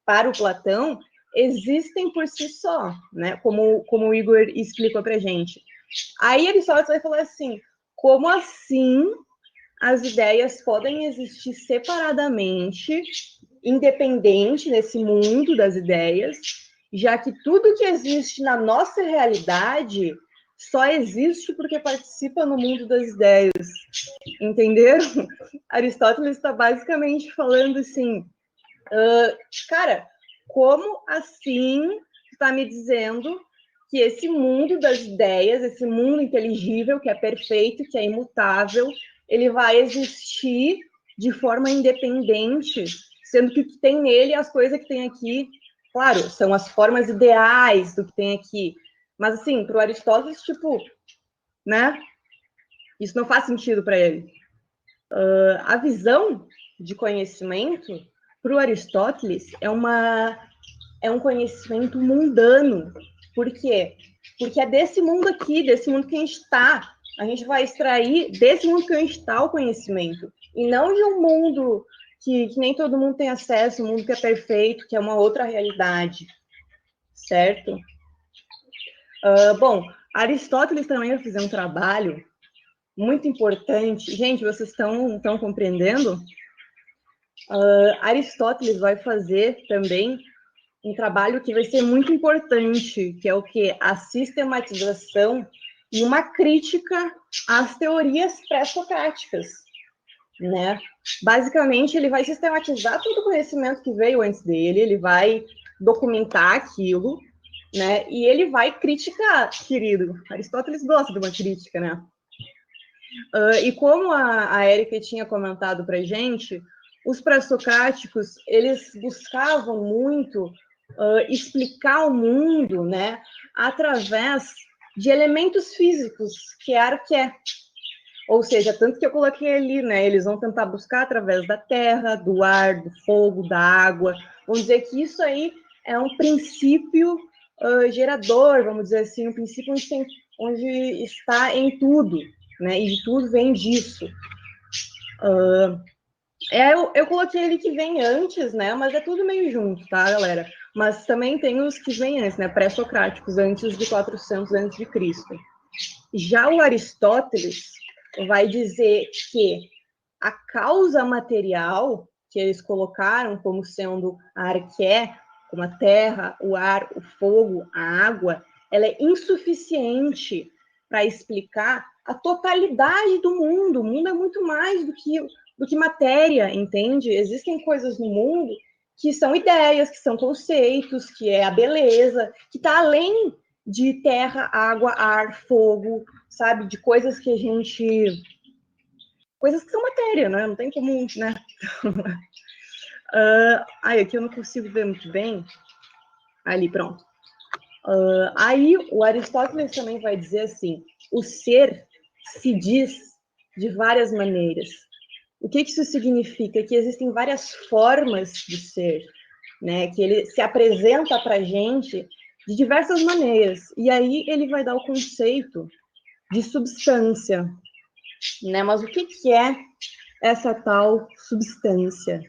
para o Platão, existem por si só, né? Como o Igor explicou para a gente. Aí Aristóteles vai falar assim, como assim as ideias podem existir separadamente, independente nesse mundo das ideias, já que tudo que existe na nossa realidade só existe porque participa no mundo das ideias. Entenderam? Aristóteles está basicamente falando assim, cara, como assim está me dizendo que esse mundo das ideias, esse mundo inteligível, que é perfeito, que é imutável, ele vai existir de forma independente, sendo que o que tem nele, as coisas que tem aqui, claro, são as formas ideais do que tem aqui. Mas, assim, para o Aristóteles, tipo, né? Isso não faz sentido para ele. A visão de conhecimento, para o Aristóteles, é um conhecimento mundano. Por quê? Porque é desse mundo aqui, desse mundo que a gente está. A gente vai extrair desse mundo que a gente está o conhecimento. E não de um mundo que nem todo mundo tem acesso, um mundo que é perfeito, que é uma outra realidade. Certo? Bom, Aristóteles também vai fazer um trabalho muito importante. Gente, vocês estão compreendendo? Aristóteles vai fazer também um trabalho que vai ser muito importante, que é o que? A sistematização e uma crítica às teorias pré-socráticas, né? Basicamente, ele vai sistematizar todo o conhecimento que veio antes dele, ele vai documentar aquilo, né? E ele vai criticar, querido. Aristóteles gosta de uma crítica, né? E como a Érica tinha comentado para a gente, os pré-socráticos, eles buscavam muito explicar o mundo, né, através de elementos físicos, que é arqué. Ou seja, tanto que eu coloquei ali, né? Eles vão tentar buscar através da terra, do ar, do fogo, da água. Vamos dizer que isso aí é um princípio gerador, vamos dizer assim, um princípio onde está em tudo, né? E de tudo vem disso. Eu coloquei ele que vem antes, né? Mas é tudo meio junto, tá, galera? Mas também tem os que vêm antes, né? Pré-socráticos, antes de 400 a.C. Já o Aristóteles vai dizer que a causa material que eles colocaram como sendo a arqué, como a terra, o ar, o fogo, a água, ela é insuficiente para explicar a totalidade do mundo. O mundo é muito mais do que matéria, entende? Existem coisas no mundo que são ideias, que são conceitos, que é a beleza, que está além de terra, água, ar, fogo, sabe? De coisas que a gente... Coisas que são matéria, né? Não tem como, né? Aqui eu não consigo ver muito bem. Ali, pronto. Aí o Aristóteles também vai dizer assim, o ser se diz de várias maneiras. O que isso significa? Que existem várias formas de ser, né? Que ele se apresenta para a gente de diversas maneiras. E aí ele vai dar o conceito de substância, né? Mas o que é essa tal substância?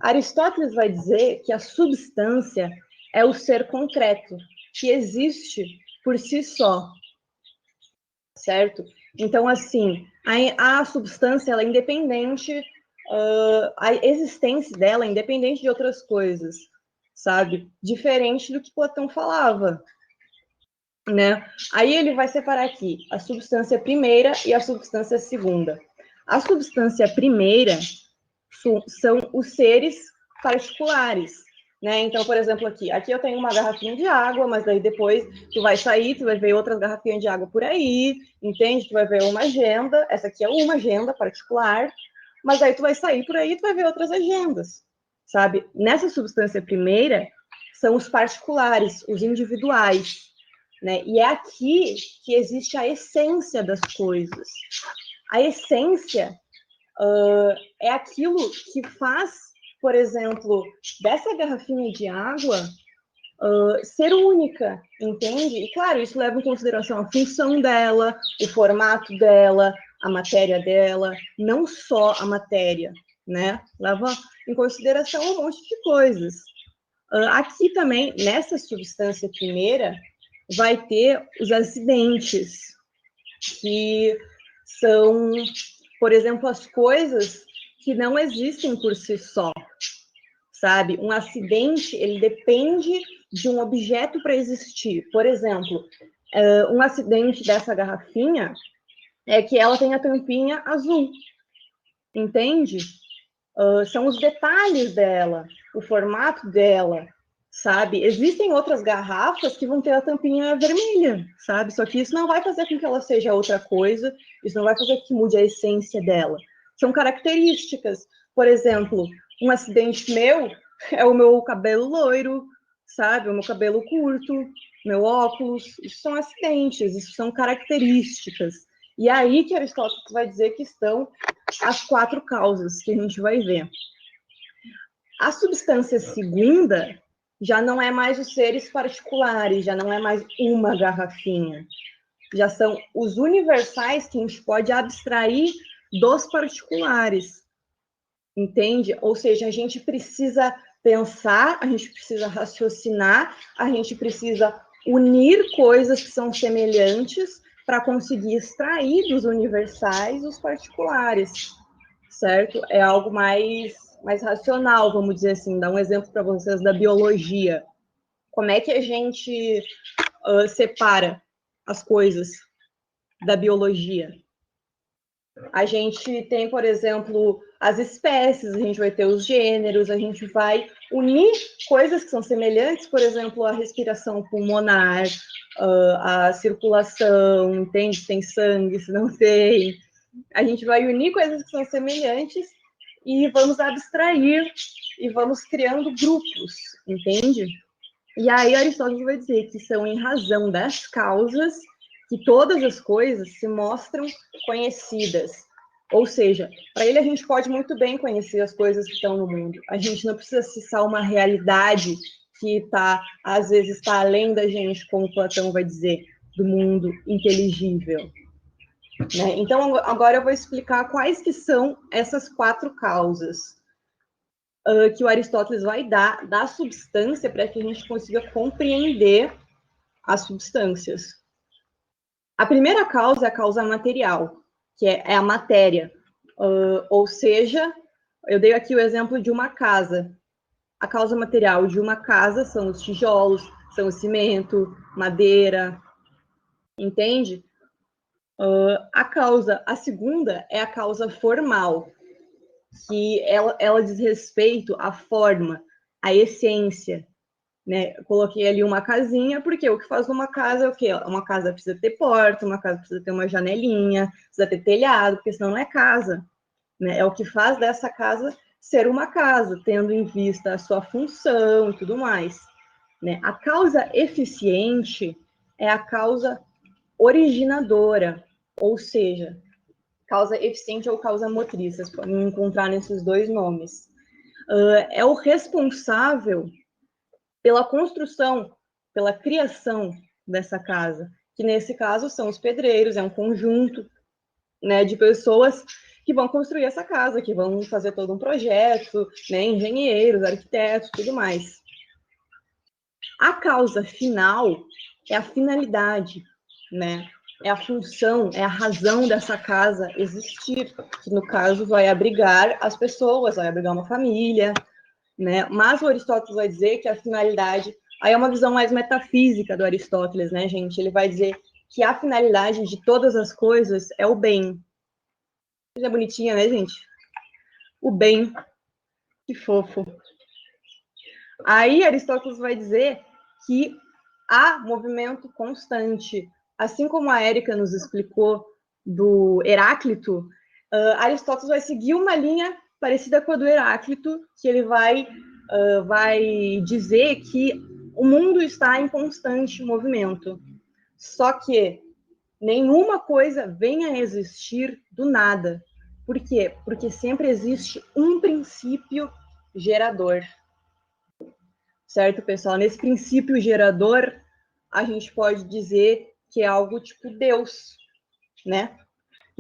Aristóteles vai dizer que a substância é o ser concreto, que existe por si só, certo? Então, assim, a substância ela é independente, a existência dela é independente de outras coisas, sabe? Diferente do que Platão falava, né? Aí ele vai separar aqui a substância primeira e a substância segunda. A substância primeira são os seres particulares, né? Então, por exemplo, aqui eu tenho uma garrafinha de água, mas daí depois tu vai sair, tu vai ver outras garrafinhas de água por aí, entende? Tu vai ver uma agenda, essa aqui é uma agenda particular, mas aí tu vai sair por aí, tu vai ver outras agendas, sabe? Nessa substância primeira são os particulares, os individuais, né? E é aqui que existe a essência das coisas. A essência é aquilo que faz, por exemplo, dessa garrafinha de água ser única, entende? E, claro, isso leva em consideração a função dela, o formato dela, a matéria dela, não só a matéria, né? Leva em consideração um monte de coisas. Aqui também, nessa substância primeira, vai ter os acidentes, que são, por exemplo, as coisas que não existem por si só, sabe? Um acidente, ele depende de um objeto para existir. Por exemplo, um acidente dessa garrafinha é que ela tem a tampinha azul, entende? São os detalhes dela, o formato dela, sabe? Existem outras garrafas que vão ter a tampinha vermelha, sabe? Só que isso não vai fazer com que ela seja outra coisa, isso não vai fazer com que mude a essência dela. São características. Por exemplo, um acidente meu é o meu cabelo loiro, sabe? O meu cabelo curto, meu óculos. Isso são acidentes, isso são características. E aí que Aristóteles vai dizer que estão as 4 causas que a gente vai ver. A substância segunda já não é mais os seres particulares, já não é mais uma garrafinha. Já são os universais que a gente pode abstrair dos particulares. Entende? Ou seja, a gente precisa pensar, a gente precisa raciocinar, a gente precisa unir coisas que são semelhantes para conseguir extrair dos universais os particulares, certo? É algo mais racional, vamos dizer assim. Dar um exemplo para vocês da biologia. Como é que a gente separa as coisas da biologia? A gente tem, por exemplo, as espécies, a gente vai ter os gêneros, a gente vai unir coisas que são semelhantes, por exemplo, a respiração pulmonar, a circulação, entende? Se tem sangue, se não tem. A gente vai unir coisas que são semelhantes e vamos abstrair e vamos criando grupos, entende? E aí Aristóteles vai dizer que são em razão das causas que todas as coisas se mostram conhecidas. Ou seja, para ele a gente pode muito bem conhecer as coisas que estão no mundo. A gente não precisa acessar uma realidade que às vezes está além da gente, como Platão vai dizer, do mundo inteligível. Né? Então, agora eu vou explicar quais que são essas 4 causas que o Aristóteles vai dar da substância para que a gente consiga compreender as substâncias. A primeira causa é a causa material, que é a matéria. Ou seja, eu dei aqui o exemplo de uma casa. A causa material de uma casa são os tijolos, são o cimento, madeira, entende? A segunda é a causa formal, que ela diz respeito à forma, à essência, né? Eu coloquei ali uma casinha, porque o que faz uma casa é o quê? Uma casa precisa ter porta, uma casa precisa ter uma janelinha, precisa ter telhado, porque senão não é casa, né? É o que faz dessa casa ser uma casa, tendo em vista a sua função e tudo mais, né? A causa eficiente é a causa originadora, ou seja, causa eficiente ou causa motriz, vocês podem encontrar nesses 2 nomes. É o responsável pela construção, pela criação dessa casa, que nesse caso são os pedreiros, é um conjunto, né, de pessoas que vão construir essa casa, que vão fazer todo um projeto, né, engenheiros, arquitetos, tudo mais. A causa final é a finalidade, né? É a função, é a razão dessa casa existir, que no caso vai abrigar as pessoas, vai abrigar uma família, né? Mas o Aristóteles vai dizer que a finalidade, aí é uma visão mais metafísica do Aristóteles, né, gente? Ele vai dizer que a finalidade de todas as coisas é o bem. Coisa bonitinha, né, gente? O bem. Que fofo. Aí Aristóteles vai dizer que há movimento constante. Assim como a Érica nos explicou do Heráclito, Aristóteles vai seguir uma linha parecida com a do Heráclito, que ele vai dizer que o mundo está em constante movimento. Só que nenhuma coisa vem a existir do nada. Por quê? Porque sempre existe um princípio gerador. Certo, pessoal? Nesse princípio gerador, a gente pode dizer que é algo tipo Deus, né?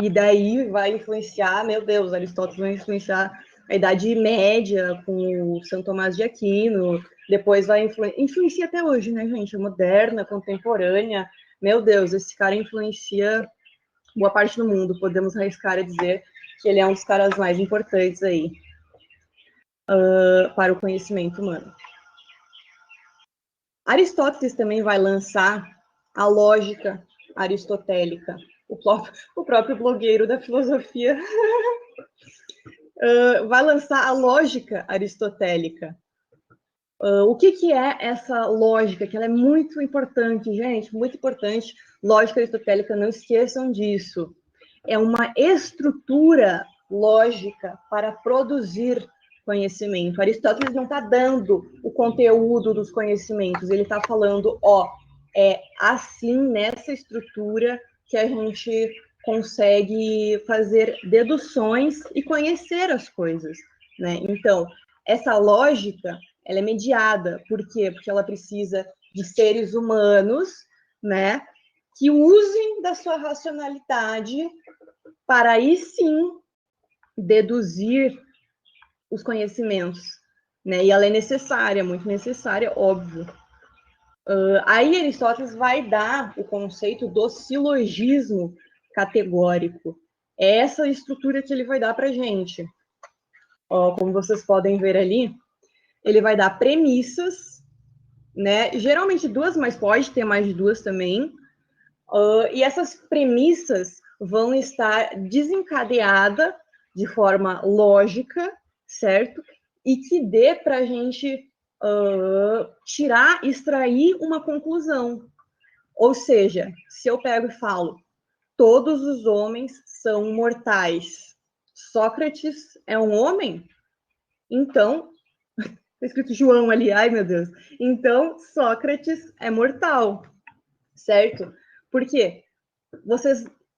E daí vai influenciar, meu Deus, Aristóteles vai influenciar a Idade Média com o São Tomás de Aquino, depois vai influencia até hoje, né, gente? A moderna, contemporânea. Meu Deus, esse cara influencia boa parte do mundo. Podemos arriscar a dizer que ele é um dos caras mais importantes aí para o conhecimento humano. Aristóteles também vai lançar a lógica aristotélica. O próprio blogueiro da filosofia vai lançar a lógica aristotélica. O que é essa lógica? Que ela é muito importante, gente, muito importante. Lógica aristotélica, não esqueçam disso. É uma estrutura lógica para produzir conhecimento. Aristóteles não está dando o conteúdo dos conhecimentos, ele está falando, é assim, nessa estrutura, que a gente consegue fazer deduções e conhecer as coisas, né? Então, essa lógica, ela é mediada. Por quê? Porque ela precisa de seres humanos, né, que usem da sua racionalidade para aí sim deduzir os conhecimentos, né? E ela é necessária, muito necessária, óbvio. Aí Aristóteles vai dar o conceito do silogismo categórico. É essa estrutura que ele vai dar para a gente. Como vocês podem ver ali, ele vai dar premissas, né? Geralmente 2, mas pode ter mais de 2 também. E essas premissas vão estar desencadeadas de forma lógica, certo? E que dê para a gente extrair uma conclusão. Ou seja, se eu pego e falo, todos os homens são mortais, Sócrates é um homem? Então, está escrito João ali, ai meu Deus. Então, Sócrates é mortal, certo? Por quê?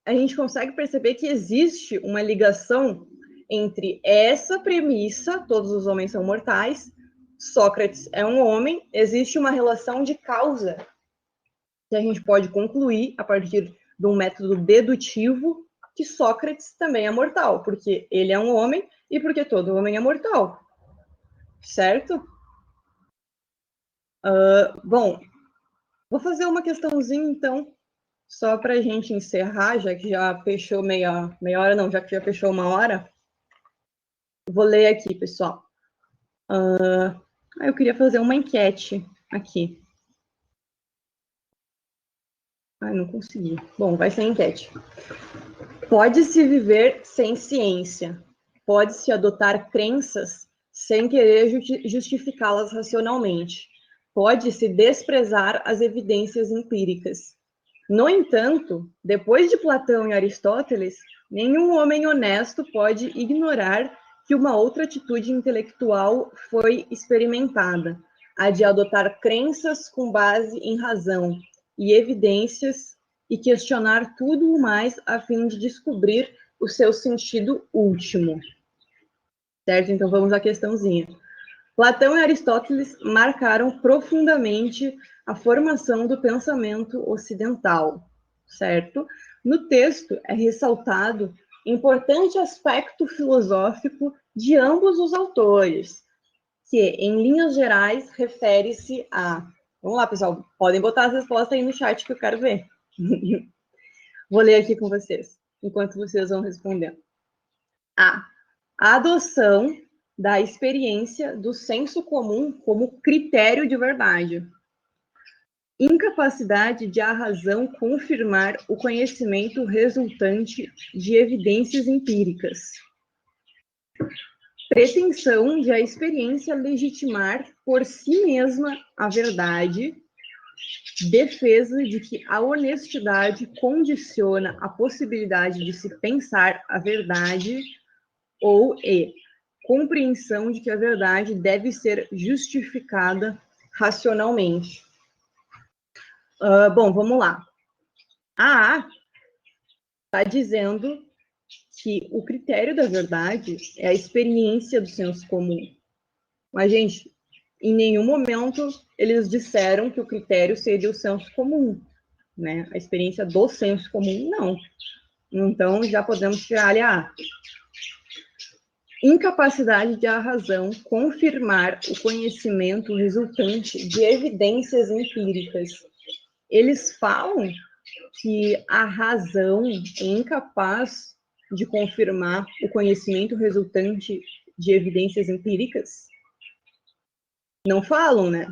a gente consegue perceber que existe uma ligação entre essa premissa, todos os homens são mortais, Sócrates é um homem, existe uma relação de causa que a gente pode concluir a partir de um método dedutivo que Sócrates também é mortal, porque ele é um homem e porque todo homem é mortal, certo? Bom, vou fazer uma questãozinha, então, só para a gente encerrar, já que já fechou meia hora, não, já que já fechou uma hora. Vou ler aqui, pessoal. Eu queria fazer uma enquete aqui. Não consegui. Bom, vai ser enquete. Pode-se viver sem ciência. Pode-se adotar crenças sem querer justificá-las racionalmente. Pode-se desprezar as evidências empíricas. No entanto, depois de Platão e Aristóteles, nenhum homem honesto pode ignorar que uma outra atitude intelectual foi experimentada, a de adotar crenças com base em razão e evidências e questionar tudo o mais a fim de descobrir o seu sentido último. Certo? Então vamos à questãozinha. Platão e Aristóteles marcaram profundamente a formação do pensamento ocidental, certo? No texto é ressaltado importante aspecto filosófico de ambos os autores, que, em linhas gerais, refere-se a... Vamos lá, pessoal, podem botar as respostas aí no chat que eu quero ver. Vou ler aqui com vocês, enquanto vocês vão respondendo. A adoção da experiência do senso comum como critério de verdade. Incapacidade de a razão confirmar o conhecimento resultante de evidências empíricas. Pretensão de a experiência legitimar por si mesma a verdade. Defesa de que a honestidade condiciona a possibilidade de se pensar a verdade, ou compreensão de que a verdade deve ser justificada racionalmente. Bom, vamos lá. A está dizendo que o critério da verdade é a experiência do senso comum. Mas, gente, em nenhum momento eles disseram que o critério seria o senso comum, né? A experiência do senso comum, não. Então, já podemos tirar ali a incapacidade de a razão confirmar o conhecimento resultante de evidências empíricas. Eles falam que a razão é incapaz de confirmar o conhecimento resultante de evidências empíricas? Não falam, né?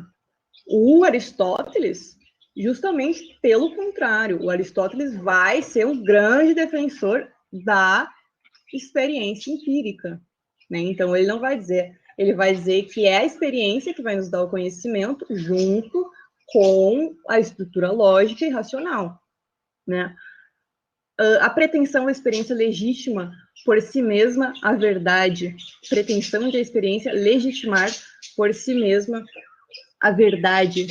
O Aristóteles, justamente pelo contrário, o Aristóteles vai ser um grande defensor da experiência empírica, né? Então, ele não vai dizer, ele vai dizer que é a experiência que vai nos dar o conhecimento junto com a estrutura lógica e racional, né? A pretensão à experiência legítima por si mesma a verdade, pretensão de a experiência legitimar por si mesma a verdade.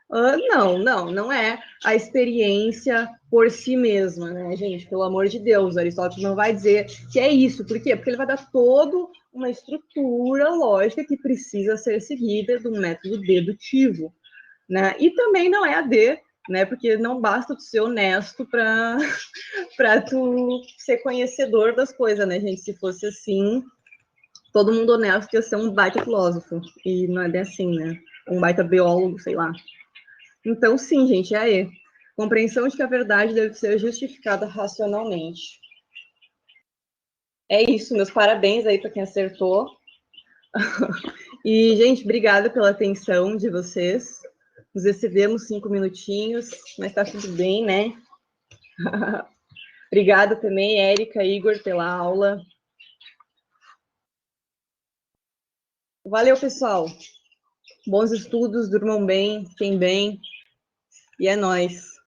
Não é a experiência por si mesma, né, gente? Pelo amor de Deus, Aristóteles não vai dizer que é isso. Por quê? Porque ele vai dar toda uma estrutura lógica que precisa ser seguida do método dedutivo, né? E também não é a D, né? Porque não basta tu ser honesto para tu ser conhecedor das coisas, né, gente? Se fosse assim, todo mundo honesto ia ser um baita filósofo. E não é bem assim, né? Um baita biólogo, sei lá. Então, sim, gente, é aí. Compreensão de que a verdade deve ser justificada racionalmente. É isso, meus parabéns aí para quem acertou. E, gente, obrigada pela atenção de vocês. Nos excedemos 5 minutinhos, mas tá tudo bem, né? Obrigada também, Érica, Igor, pela aula. Valeu, pessoal. Bons estudos, durmam bem, fiquem bem. E é nóis.